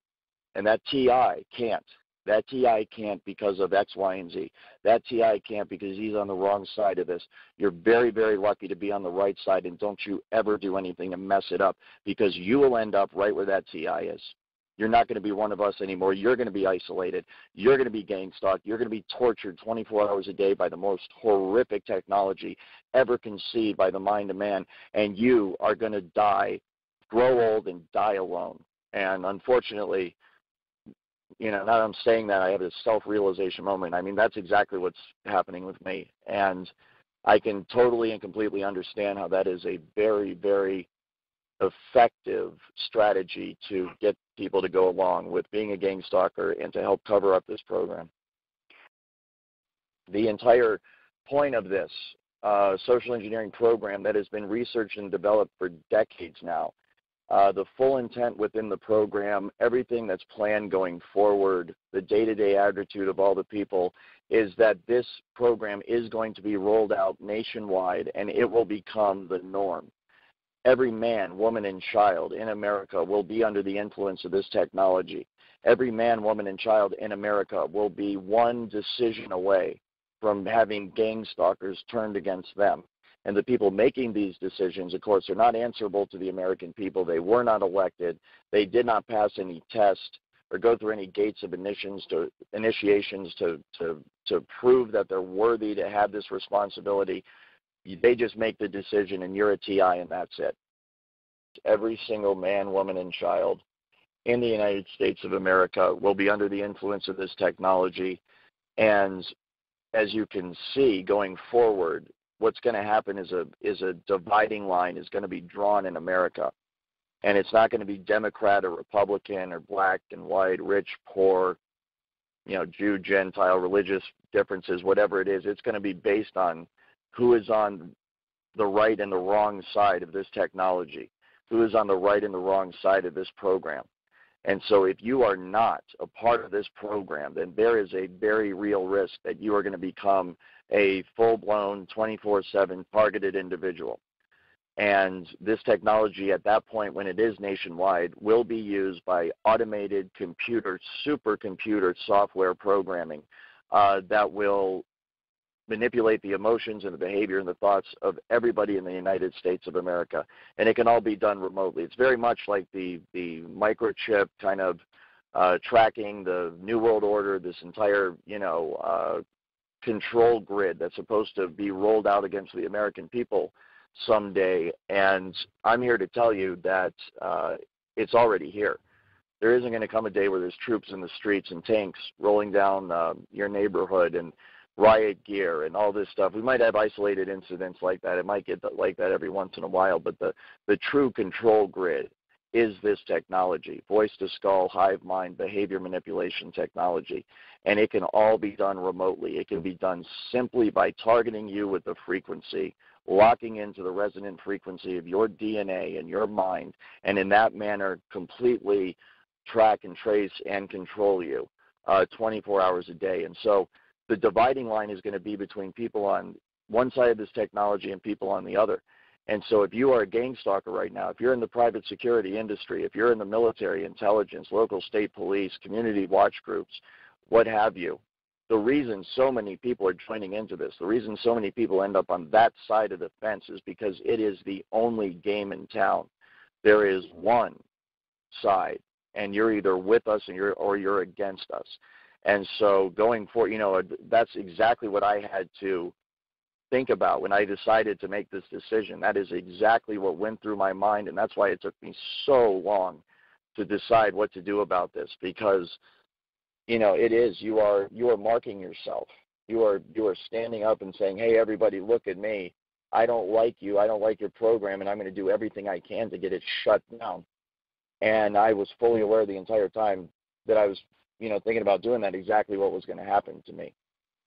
And that TI can't. That TI can't because of X, Y, and Z. That TI can't because he's on the wrong side of this. You're very, very lucky to be on the right side, and don't you ever do anything to mess it up, because you will end up right where that TI is. You're not going to be one of us anymore. You're going to be isolated. You're going to be gang stalked. You're going to be tortured 24 hours a day by the most horrific technology ever conceived by the mind of man, and you are going to die, grow old, and die alone. And unfortunately, now that I'm saying that, I have this self-realization moment. I mean, that's exactly what's happening with me. And I can totally and completely understand how that is a very, very effective strategy to get people to go along with being a gang stalker and to help cover up this program. The entire point of this social engineering program that has been researched and developed for decades now, the full intent within the program, everything that's planned going forward, the day-to-day attitude of all the people, is that this program is going to be rolled out nationwide, and it will become the norm. Every man, woman, and child in America will be under the influence of this technology. Every man, woman, and child in America will be one decision away from having gang stalkers turned against them. And the people making these decisions, of course, are not answerable to the American people. They were not elected. They did not pass any test or go through any gates of initiations to prove that they're worthy to have this responsibility. They just make the decision, and you're a TI, and that's it. Every single man, woman, and child in the United States of America will be under the influence of this technology. And as you can see, going forward, what's going to happen is a dividing line is going to be drawn in America. And it's not going to be Democrat or Republican or black and white, rich, poor, Jew, Gentile, religious differences, whatever it is. It's going to be based on who is on the right and the wrong side of this technology, who is on the right and the wrong side of this program. And so if you are not a part of this program, then there is a very real risk that you are going to become a full-blown 24/7 targeted individual. And this technology at that point, when it is nationwide, will be used by automated supercomputer software programming that will manipulate the emotions and the behavior and the thoughts of everybody in the United States of America. And it can all be done remotely. It's very much like the microchip kind of tracking the New World Order, this entire, control grid that's supposed to be rolled out against the American people someday. And I'm here to tell you that it's already here. There isn't going to come a day where there's troops in the streets and tanks rolling down your neighborhood and riot gear and all this stuff. We might have isolated incidents like that. It might get like that every once in a while, but the true control grid is this technology, voice-to-skull, hive mind, behavior manipulation technology, and it can all be done remotely. It can be done simply by targeting you with the frequency, locking into the resonant frequency of your DNA and your mind, and in that manner completely track and trace and control you 24 hours a day. And so the dividing line is going to be between people on one side of this technology and people on the other. And so if you are a gang stalker right now, if you're in the private security industry, if you're in the military, intelligence, local state police, community watch groups, what have you, the reason so many people are joining into this, the reason so many people end up on that side of the fence is because it is the only game in town. There is one side, and you're either with us or you're against us. And so going forward, you know, that's exactly what I had to think about when I decided to make this decision. That is exactly what went through my mind, and that's why it took me so long to decide what to do about this, because, you know, it is, you are marking yourself. You are standing up and saying, hey, everybody, look at me. I don't like you. I don't like your program, and I'm going to do everything I can to get it shut down. And I was fully aware the entire time that I was, you know, thinking about doing that, exactly what was going to happen to me.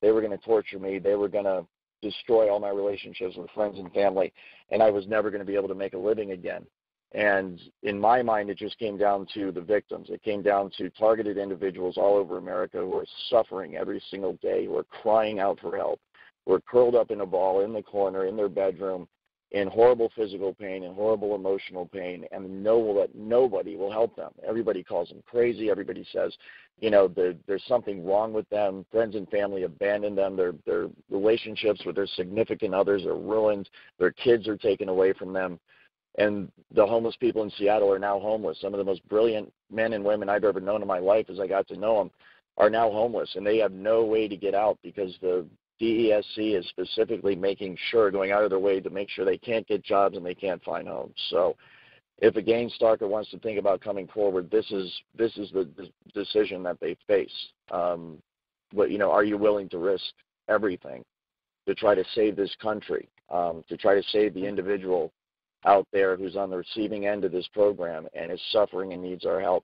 They were going to torture me. They were going to destroy all my relationships with friends and family, and I was never going to be able to make a living again. And in my mind, it just came down to the victims. It came down to targeted individuals all over America who are suffering every single day, who are crying out for help, who are curled up in a ball in the corner in their bedroom in horrible physical pain and horrible emotional pain, and nobody will help them. Everybody calls them crazy. Everybody says, you know, there's something wrong with them. Friends and family abandon them. Their relationships with their significant others are ruined. Their kids are taken away from them. And the homeless people in Seattle are now homeless. Some of the most brilliant men and women I've ever known in my life, as I got to know them, are now homeless, and they have no way to get out because the DESC is specifically making sure, going out of their way to make sure they can't get jobs and they can't find homes. So if a gang stalker wants to think about coming forward, this is the decision that they face. But, you know, are you willing to risk everything to try to save this country, to try to save the individual out there who's on the receiving end of this program and is suffering and needs our help?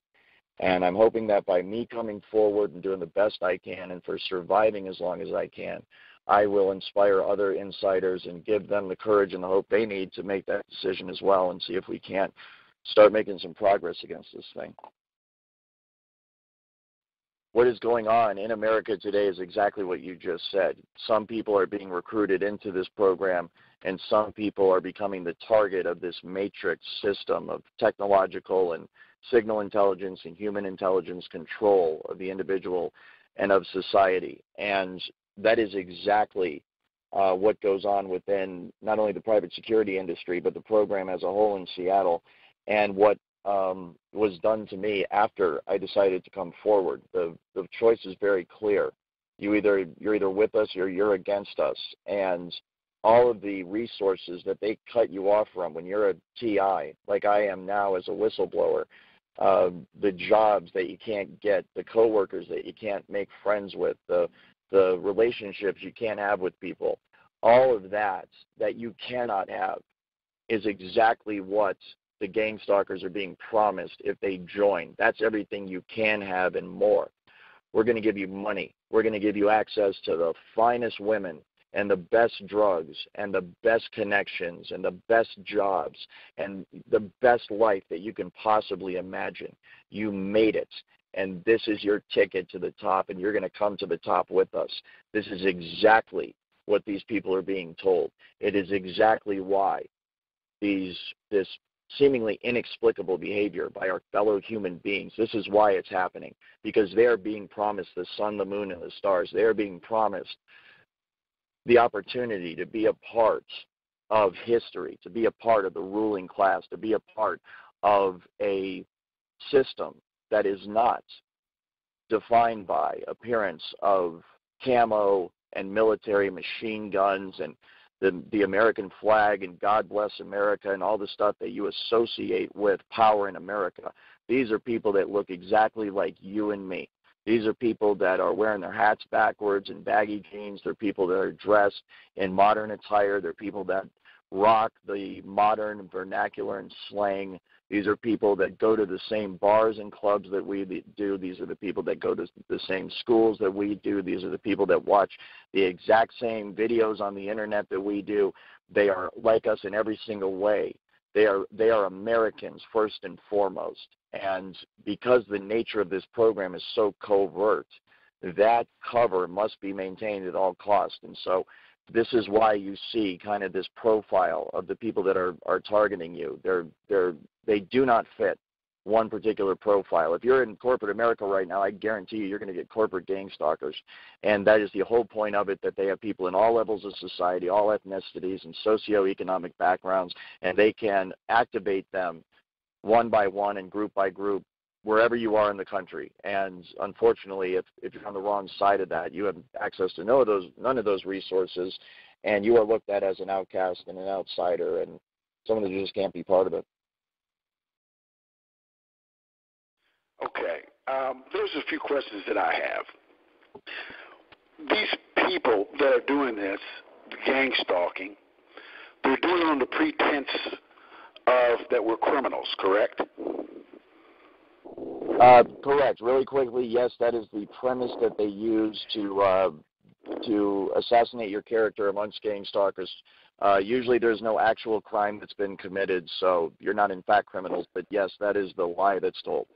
And I'm hoping that by me coming forward and doing the best I can and for surviving as long as I can, I will inspire other insiders and give them the courage and the hope they need to make that decision as well, and see if we can't start making some progress against this thing. What is going on in America today is exactly what you just said. Some people are being recruited into this program, and some people are becoming the target of this matrix system of technological and signal intelligence and human intelligence control of the individual and of society. And that is exactly what goes on within not only the private security industry, but the program as a whole in Seattle, and what was done to me after I decided to come forward. The choice is very clear. You're either with us or you're against us. And all of the resources that they cut you off from when you're a TI, like I am now as a whistleblower, the jobs that you can't get, the coworkers that you can't make friends with, the relationships you can't have with people, all of that you cannot have is exactly what the gang stalkers are being promised if they join. That's everything you can have and more. We're going to give you money. We're going to give you access to the finest women and the best drugs and the best connections and the best jobs and the best life that you can possibly imagine. You made it, and this is your ticket to the top, and you're going to come to the top with us. This is exactly what these people are being told. It is exactly why this seemingly inexplicable behavior by our fellow human beings, this is why it's happening, because they are being promised the sun, the moon, and the stars. They are being promised the opportunity to be a part of history, to be a part of the ruling class, to be a part of a system that is not defined by appearance of camo and military machine guns and the American flag and God bless America and all the stuff that you associate with power in America. These are people that look exactly like you and me. These are people that are wearing their hats backwards and baggy jeans. They're people that are dressed in modern attire. They're people that rock the modern vernacular and slang. These are people that go to the same bars and clubs that we do. These are the people that go to the same schools that we do. These are the people that watch the exact same videos on the internet that we do. They are like us in every single way. They are Americans first and foremost. And because the nature of this program is so covert, that cover must be maintained at all costs. And so this is why you see kind of this profile of the people that are targeting you. They do not fit one particular profile. If you're in corporate America right now, I guarantee you're going to get corporate gang stalkers. And that is the whole point of it, that they have people in all levels of society, all ethnicities and socioeconomic backgrounds, and they can activate them one by one and group by group wherever you are in the country. And unfortunately, if you're on the wrong side of that, you have access to none of those resources, and you are looked at as an outcast and an outsider and someone that just can't be part of it. Okay. There's a few questions that I have. These people that are doing this, the gang stalking, they're doing it on the pretense of that we're criminals, correct? Correct. Really quickly, yes, that is the premise that they use to assassinate your character amongst gang stalkers. Usually there's no actual crime that's been committed, so you're not in fact criminals, but yes, that is the lie that's told.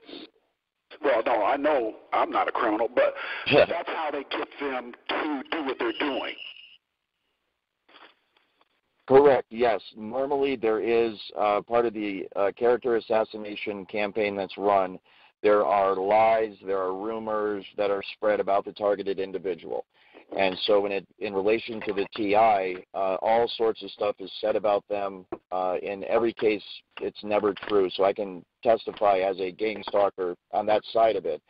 Well, no, I know I'm not a criminal, but that's how they get them to do what they're doing. Correct, yes. Normally there is part of the character assassination campaign that's run. There are lies, there are rumors that are spread about the targeted individual. And so in relation to the TI, all sorts of stuff is said about them. In every case, it's never true. So I can testify as a gang stalker on that side of it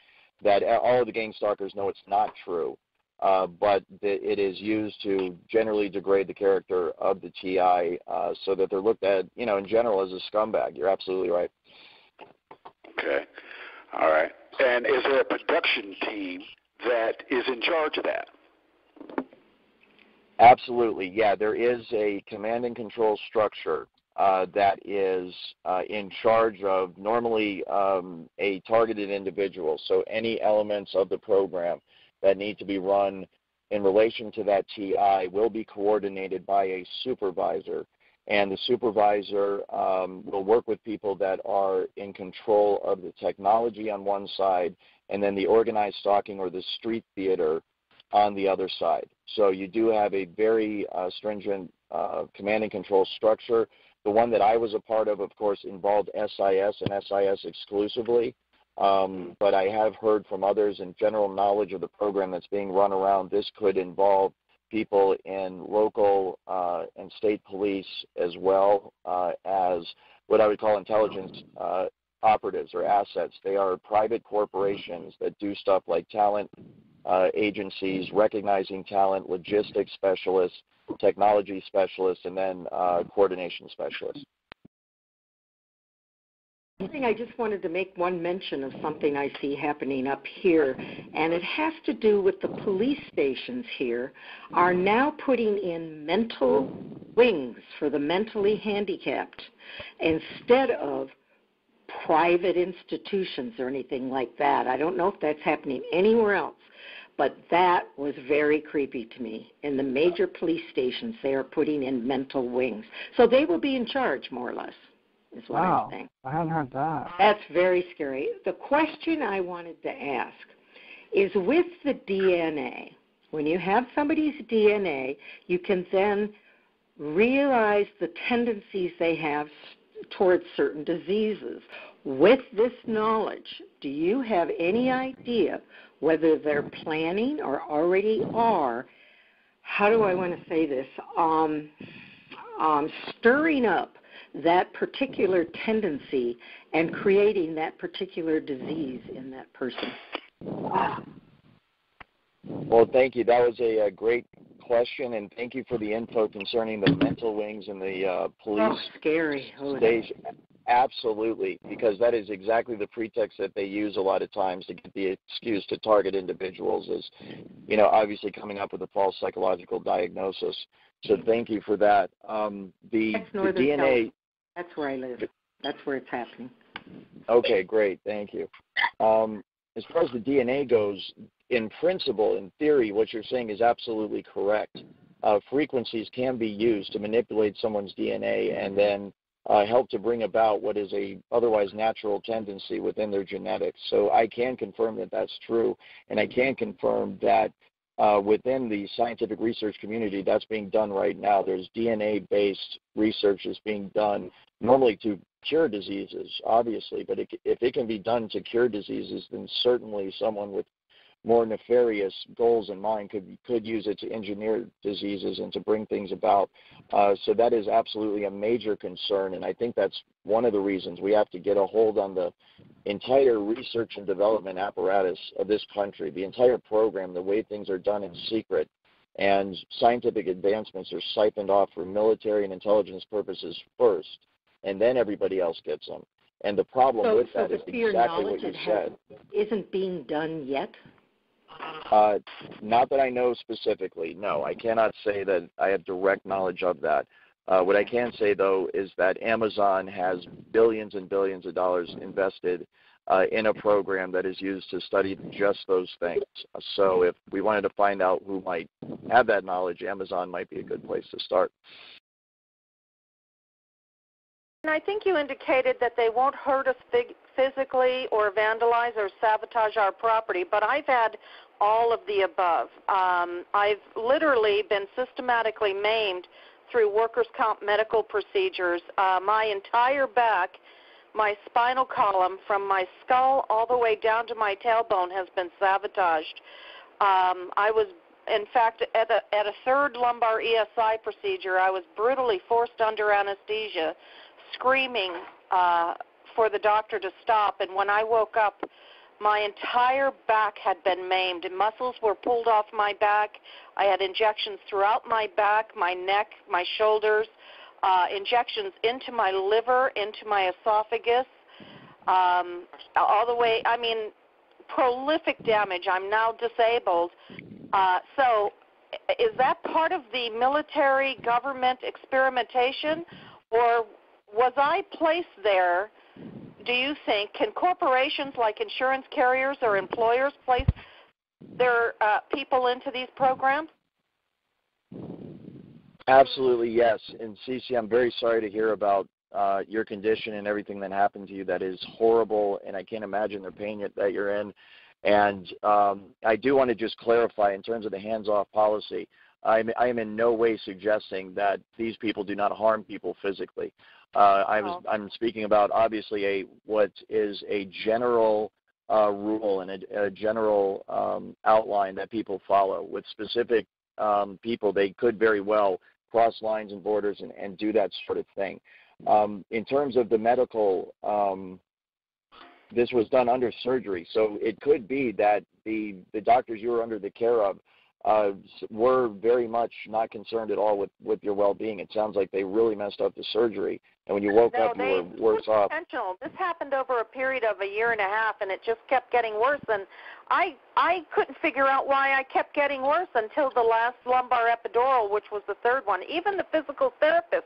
that all of the gang stalkers know it's not true. But it is used to generally degrade the character of the TI so that they're looked at, in general as a scumbag. You're absolutely right. Okay. All right. And is there a production team that is in charge of that? Absolutely, yeah. There is a command and control structure that is in charge of normally a targeted individual. So any elements of the program that need to be run in relation to that TI will be coordinated by a supervisor. And the supervisor will work with people that are in control of the technology on one side and then the organized stalking or the street theater on the other side. So you do have a very stringent command and control structure. The one that I was a part of course, involved SIS and SIS exclusively. But I have heard from others in general knowledge of the program that's being run around, this could involve people in local and state police as well as what I would call intelligence operatives or assets. They are private corporations that do stuff like talent agencies, recognizing talent, logistics specialists, technology specialists, and then coordination specialists. I just wanted to make one mention of something I see happening up here, and it has to do with the police stations here are now putting in mental wings for the mentally handicapped instead of private institutions or anything like that. I don't know if that's happening anywhere else, but that was very creepy to me. In the major police stations, they are putting in mental wings. So they will be in charge, more or less, is what I'm saying. I hadn't heard that. That's very scary. The question I wanted to ask is with the DNA, when you have somebody's DNA, you can then realize the tendencies they have towards certain diseases. With this knowledge, do you have any idea whether they're planning or already are, how do I want to say this, stirring up that particular tendency and creating that particular disease in that person? Well, thank you. That was a great question, and thank you for the info concerning the mental wings and the police scary. station. Absolutely, because that is exactly the pretext that they use a lot of times to get the excuse to target individuals is, obviously coming up with a false psychological diagnosis. So thank you for that. The DNA... That's where I live. That's where it's happening. Okay, great. Thank you. As far as the DNA goes, in principle, in theory, what you're saying is absolutely correct. Frequencies can be used to manipulate someone's DNA and then help to bring about what is a otherwise natural tendency within their genetics. So I can confirm that that's true, and I can confirm that within the scientific research community, that's being done right now. There's DNA-based research that's being done normally to cure diseases, obviously, but if it can be done to cure diseases, then certainly someone with more nefarious goals in mind could use it to engineer diseases and to bring things about. So that is absolutely a major concern, and I think that's one of the reasons we have to get a hold on the entire research and development apparatus of this country, the entire program, the way things are done in secret, and scientific advancements are siphoned off for military and intelligence purposes first, and then everybody else gets them. And the problem with that is exactly what you said. Isn't being done yet? Not that I know specifically, no. I cannot say that I have direct knowledge of that. What I can say, though, is that Amazon has billions and billions of dollars invested in a program that is used to study just those things. So if we wanted to find out who might have that knowledge, Amazon might be a good place to start. And I think you indicated that they won't hurt us physically or vandalize or sabotage our property, but I've had all of the above. I've literally been systematically maimed through workers' comp medical procedures. My entire back, my spinal column, from my skull all the way down to my tailbone has been sabotaged. I was, in fact, at a third lumbar ESI procedure, I was brutally forced under anesthesia, screaming for the doctor to stop, and when I woke up, my entire back had been maimed, and muscles were pulled off my back. I had injections throughout my back, my neck, my shoulders, injections into my liver, into my esophagus, all the way, I mean, prolific damage. I'm now disabled. So is that part of the military government experimentation, or was I placed there? Do you think, can corporations like insurance carriers or employers place their people into these programs? Absolutely, yes. And Cece, I'm very sorry to hear about your condition and everything that happened to you. That is horrible, and I can't imagine the pain that you're in. And I do want to just clarify in terms of the hands-off policy, I am in no way suggesting that these people do not harm people physically. I'm speaking about obviously what is a general rule and a general outline that people follow. With specific people, they could very well cross lines and borders and do that sort of thing. In terms of the medical, this was done under surgery, so it could be that the doctors you were under the care of were very much not concerned at all with your well-being. It sounds like they really messed up the surgery, and when you woke up, you were worse off. Intentional. This happened over a period of a year and a half, and it just kept getting worse, and I couldn't figure out why I kept getting worse until the last lumbar epidural, which was the third one. Even the physical therapist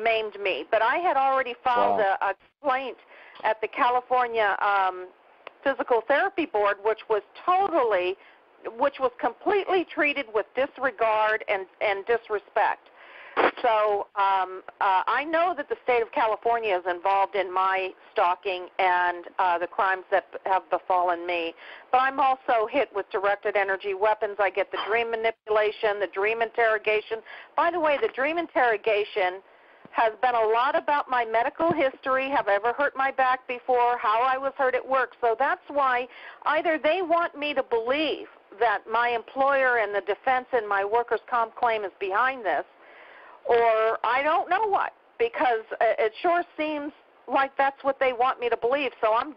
maimed me, but I had already filed a complaint at the California Physical Therapy Board, which was completely treated with disregard and disrespect. So I know that the state of California is involved in my stalking and the crimes that have befallen me. But I'm also hit with directed energy weapons. I get the dream manipulation, the dream interrogation. By the way, the dream interrogation has been a lot about my medical history, have I ever hurt my back before, how I was hurt at work. So that's why either they want me to believe that my employer and the defense in my workers' comp claim is behind this, or I don't know what, because it sure seems like that's what they want me to believe. So I'm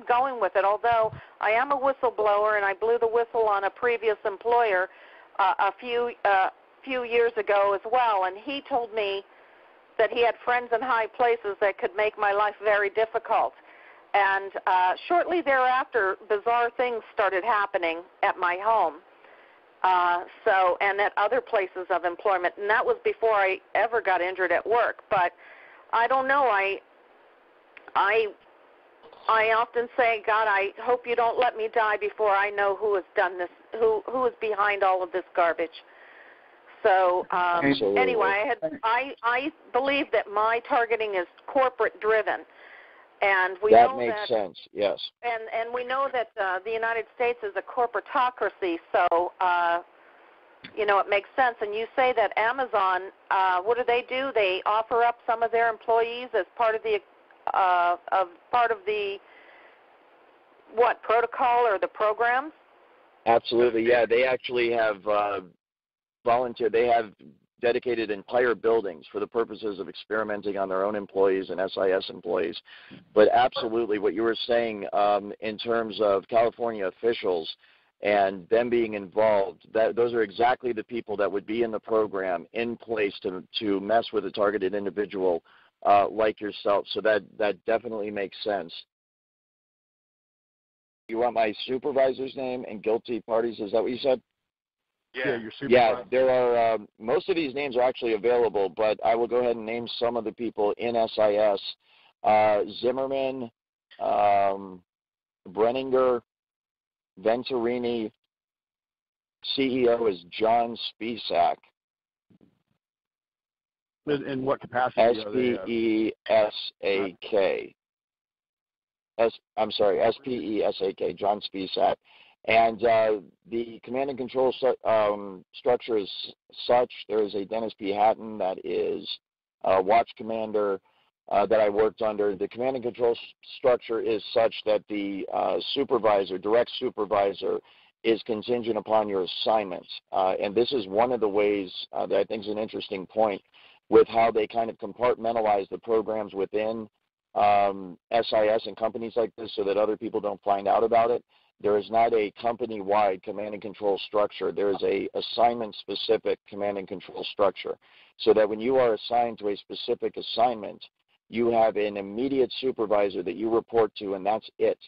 going with it, although I am a whistleblower, and I blew the whistle on a previous employer a few years ago as well, and he told me that he had friends in high places that could make my life very difficult. And shortly thereafter, bizarre things started happening at my home, and at other places of employment. And that was before I ever got injured at work. But I don't know. I often say, God, I hope you don't let me die before I know who has done this, who is behind all of this garbage. So anyway, I believe that my targeting is corporate driven. And we that know makes sense. Yes. And we know that the United States is a corporatocracy, so it makes sense. And you say that Amazon, what do? They offer up some of their employees as part of the protocol or the programs? Absolutely, yeah. They actually have They have dedicated entire buildings for the purposes of experimenting on their own employees and SIS employees. But absolutely, what you were saying in terms of California officials and them being involved, those are exactly the people that would be in the program in place to mess with a targeted individual like yourself. So that definitely makes sense. You want my supervisor's name and guilty parties? Is that what you said? Yeah, your supervisor. Yeah, there are most of these names are actually available, but I will go ahead and name some of the people in SIS. Zimmerman, Brenninger, Venturini. CEO is John Spisak. In what capacity? S-P-E-S-A-K. S-P-E-S-A-K, John Spisak. And the command and control structure is such. There is a Dennis P. Hatton that is a watch commander that I worked under. The command and control structure is such that the direct supervisor, is contingent upon your assignments. And this is one of the ways that I think is an interesting point with how they kind of compartmentalize the programs within SIS and companies like this so that other people don't find out about it. There is not a company-wide command and control structure. There is a assignment-specific command and control structure, so that when you are assigned to a specific assignment, you have an immediate supervisor that you report to, and that's it.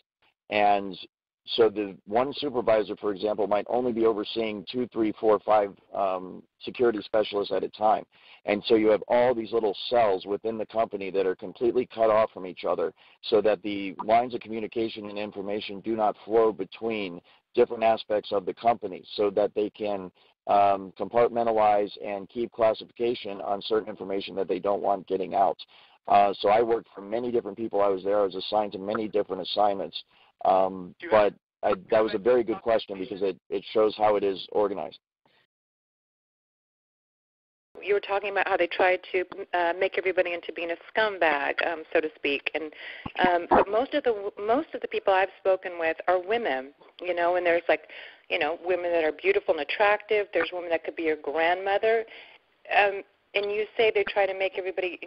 And so the one supervisor, for example, might only be overseeing 2, 3, 4, 5 security specialists at a time. And so you have all these little cells within the company that are completely cut off from each other so that the lines of communication and information do not flow between different aspects of the company, so that they can compartmentalize and keep classification on certain information that they don't want getting out. So I worked for many different people. I was assigned to many different assignments. That was a very good question because it shows how it is organized. You were talking about how they tried to make everybody into being a scumbag, so to speak, and but most of the people I've spoken with are women, and there's women that are beautiful and attractive. There's women that could be your grandmother, and you say they try to make everybody,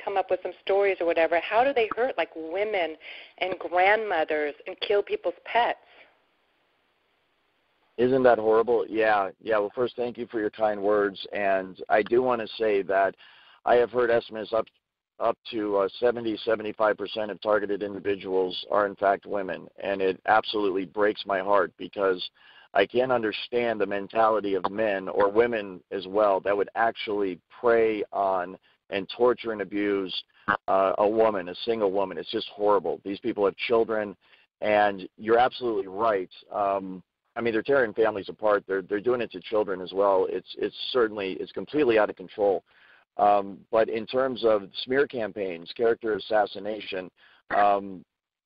come up with some stories or whatever. How do they hurt women and grandmothers and kill people's pets? Isn't that horrible? Yeah. Well, first, thank you for your kind words. And I do want to say that I have heard estimates up to 70-75% of targeted individuals are, in fact, women. And it absolutely breaks my heart because I can't understand the mentality of men or women as well that would actually prey on and torture and abuse a woman, a single woman. It's just horrible. These people have children, and you're absolutely right. They're tearing families apart. They're doing it to children as well. It's completely out of control. But in terms of smear campaigns, character assassination,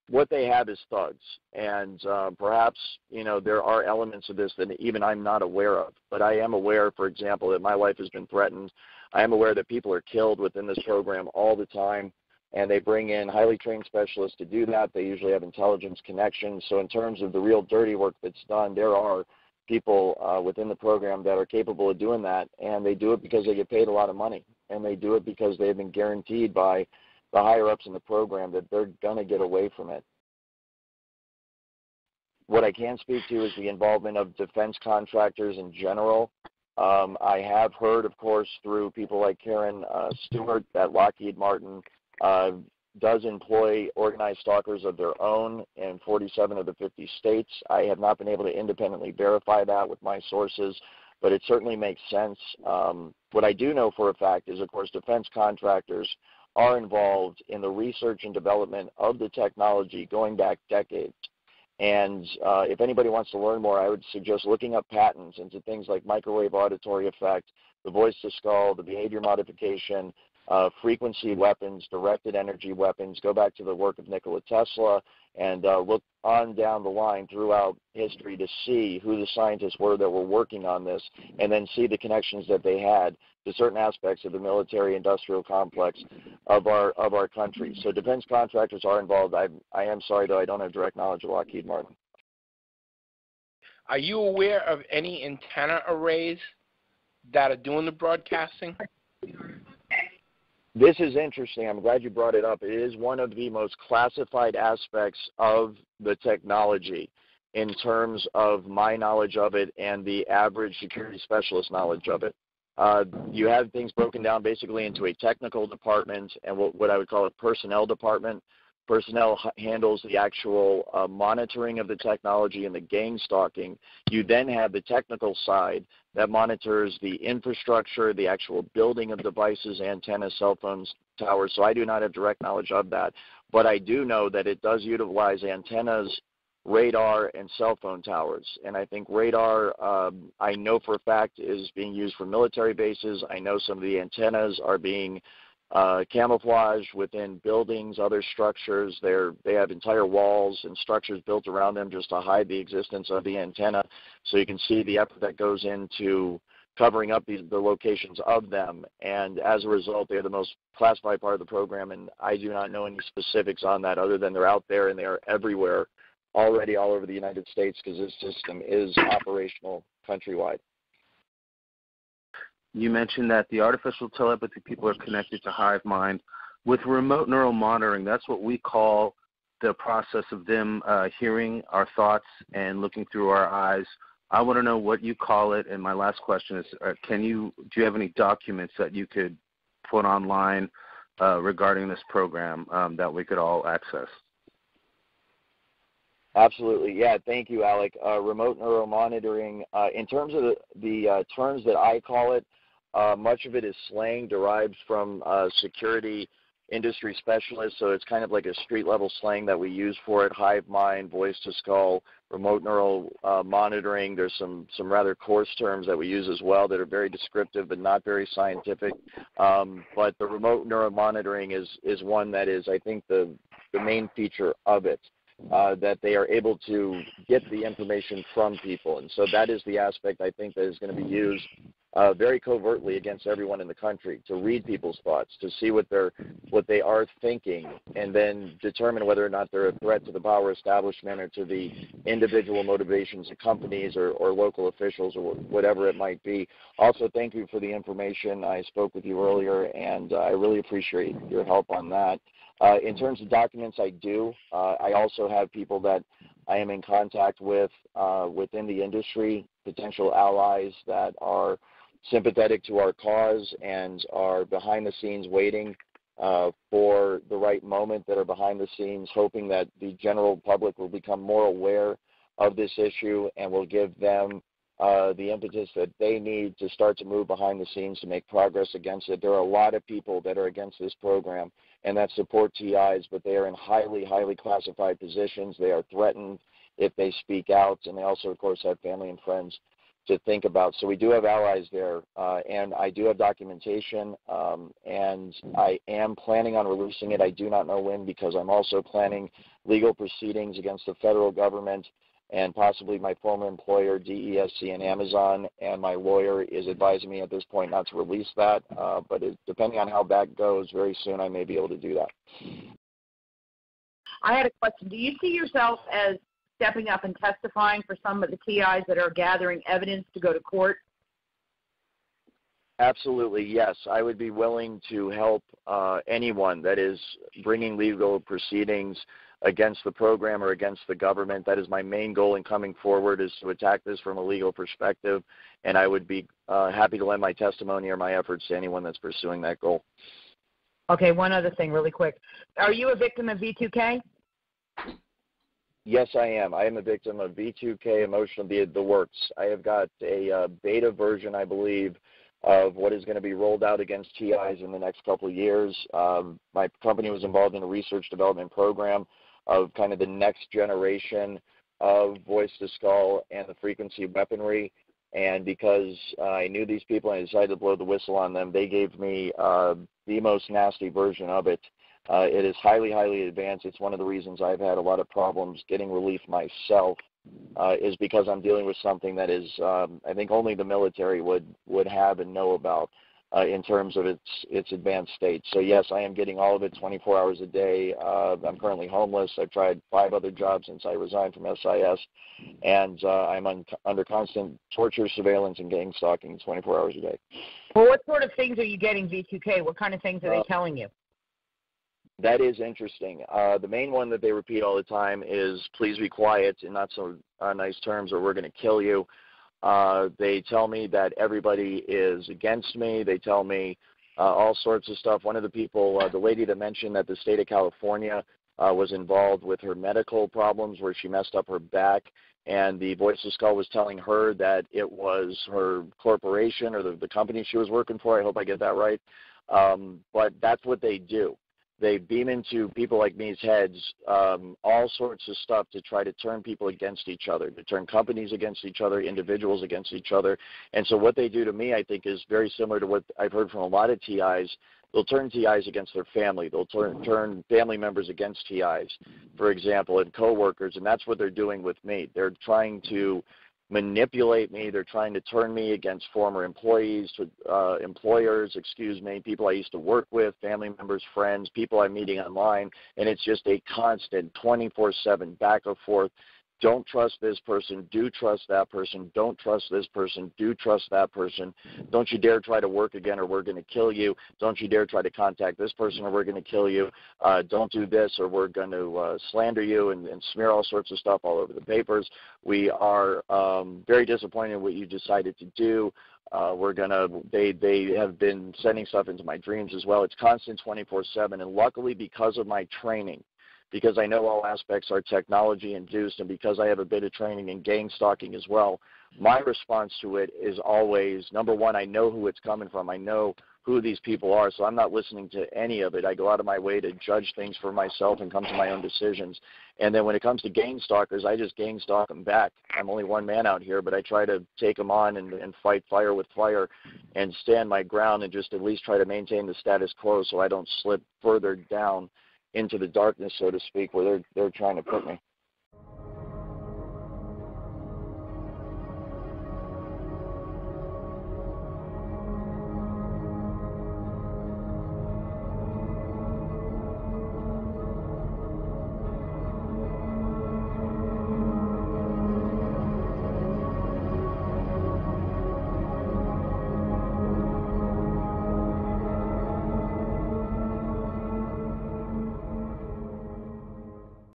what they have is thugs. And perhaps, there are elements of this that even I'm not aware of. But I am aware, for example, that my life has been threatened. I am aware that people are killed within this program all the time. And they bring in highly trained specialists to do that. They usually have intelligence connections. So in terms of the real dirty work that's done, there are people within the program that are capable of doing that, and they do it because they get paid a lot of money, and they do it because they've been guaranteed by the higher-ups in the program that they're going to get away from it. What I can speak to is the involvement of defense contractors in general. I have heard, of course, through people like Karen Stewart, that Lockheed Martin does employ organized stalkers of their own in 47 of the 50 states. I have not been able to independently verify that with my sources, but it certainly makes sense. What I do know for a fact is, of course, defense contractors are involved in the research and development of the technology going back decades. And if anybody wants to learn more, I would suggest looking up patents into things like microwave auditory effect, the voice to skull, the behavior modification, frequency weapons, directed energy weapons. Go back to the work of Nikola Tesla and look on down the line throughout history to see who the scientists were that were working on this, and then see the connections that they had to certain aspects of the military-industrial complex of our country. So defense contractors are involved. I am sorry, though, I don't have direct knowledge of Lockheed Martin. Are you aware of any antenna arrays that are doing the broadcasting? This is interesting. I'm glad you brought it up. It is one of the most classified aspects of the technology in terms of my knowledge of it and the average security specialist knowledge of it. You have things broken down basically into a technical department and what I would call a personnel department. Personnel handles the actual monitoring of the technology and the gang stalking. You then have the technical side that monitors the infrastructure, the actual building of devices, antennas, cell phones, towers. So I do not have direct knowledge of that. But I do know that it does utilize antennas, radar, and cell phone towers. And I think radar, I know for a fact, is being used for military bases. I know some of the antennas are being camouflage within buildings, other structures. They have entire walls and structures built around them just to hide the existence of the antenna. So you can see the effort that goes into covering up the locations of them. And as a result, they're the most classified part of the program, and I do not know any specifics on that other than they're out there and they are everywhere already all over the United States because this system is operational countrywide. You mentioned that the artificial telepathy people are connected to HiveMind. With remote neural monitoring, that's what we call the process of them hearing our thoughts and looking through our eyes. I want to know what you call it, and my last question is, do you have any documents that you could put online regarding this program that we could all access? Absolutely. Yeah, thank you, Alec. Remote neural monitoring, in terms of the terms that I call it, much of it is slang derived from security industry specialists, so it's kind of like a street-level slang that we use for it. HiveMind, voice-to-skull, remote neural monitoring. There's some rather coarse terms that we use as well that are very descriptive but not very scientific. But the remote neural monitoring is one that is, I think, the main feature of it. That they are able to get the information from people. And so that is the aspect I think that is going to be used very covertly against everyone in the country, to read people's thoughts, to see what they are thinking, and then determine whether or not they're a threat to the power establishment or to the individual motivations of companies or local officials or whatever it might be. Also, thank you for the information. I spoke with you earlier, and I really appreciate your help on that. In terms of documents, I do. I also have people that I am in contact with within the industry, potential allies that are sympathetic to our cause and are behind the scenes waiting for the right moment, that are behind the scenes hoping that the general public will become more aware of this issue and will give them the impetus that they need to start to move behind the scenes to make progress against it. There are a lot of people that are against this program and that support TIs, but they are in highly, highly classified positions. They are threatened if they speak out, and they also, of course, have family and friends to think about. So we do have allies there, and I do have documentation, and I am planning on releasing it. I do not know when, because I'm also planning legal proceedings against the federal government and possibly my former employer, DESC and Amazon, and my lawyer is advising me at this point not to release that, but depending on how that goes, very soon I may be able to do that. I had a question. Do you see yourself as stepping up and testifying for some of the TIs that are gathering evidence to go to court? Absolutely, yes. I would be willing to help anyone that is bringing legal proceedings against the program or against the government. That is my main goal in coming forward, is to attack this from a legal perspective, and I would be happy to lend my testimony or my efforts to anyone that's pursuing that goal. Okay, one other thing really quick. Are you a victim of V2K? Yes, I am. I am a victim of V2K, emotional, the works. I have got a beta version, I believe, of what is going to be rolled out against TIs in the next couple of years. My company was involved in a research development program of kind of the next generation of voice-to-skull and the frequency weaponry. And because I knew these people and I decided to blow the whistle on them, they gave me the most nasty version of it. It is highly, highly advanced. It's one of the reasons I've had a lot of problems getting relief myself, is because I'm dealing with something that is, I think only the military would have and know about in terms of its advanced state. So yes, I am getting all of it 24 hours a day. I'm currently homeless. I've tried 5 other jobs since I resigned from SIS, and I'm under constant torture, surveillance, and gang stalking 24 hours a day. Well, what sort of things are you getting, V2K? What kind of things are they telling you? That is interesting. The main one that they repeat all the time is, please be quiet, in not so nice terms, or we're going to kill you. They tell me that everybody is against me. They tell me all sorts of stuff. One of the people, the lady that mentioned that the state of California was involved with her medical problems where she messed up her back, and the voiceless call was telling her that it was her corporation or the company she was working for. I hope I get that right. But that's what they do. They beam into people like me's heads all sorts of stuff to try to turn people against each other, to turn companies against each other, individuals against each other. And so what they do to me, I think, is very similar to what I've heard from a lot of TIs. They'll turn TIs against their family. They'll turn family members against TIs, for example, and coworkers, and that's what they're doing with me. They're trying to manipulate me. They're trying to turn me against former employees, employers, people I used to work with, family members, friends, people I'm meeting online, and it's just a constant 24/7 back and forth. Don't trust this person. Do trust that person. Don't trust this person. Do trust that person. Don't you dare try to work again or we're going to kill you. Don't you dare try to contact this person or we're going to kill you. Don't do this or we're going to slander you and smear all sorts of stuff all over the papers. We are very disappointed in what you decided to do. They have been sending stuff into my dreams as well. It's constant 24/7, and luckily because of my training, because I know all aspects are technology-induced, and because I have a bit of training in gang stalking as well, my response to it is always, number one, I know who it's coming from. I know who these people are, so I'm not listening to any of it. I go out of my way to judge things for myself and come to my own decisions. And then when it comes to gang stalkers, I just gang stalk them back. I'm only one man out here, but I try to take them on and fight fire with fire and stand my ground and just at least try to maintain the status quo so I don't slip further down into the darkness, so to speak, where they're trying to put me.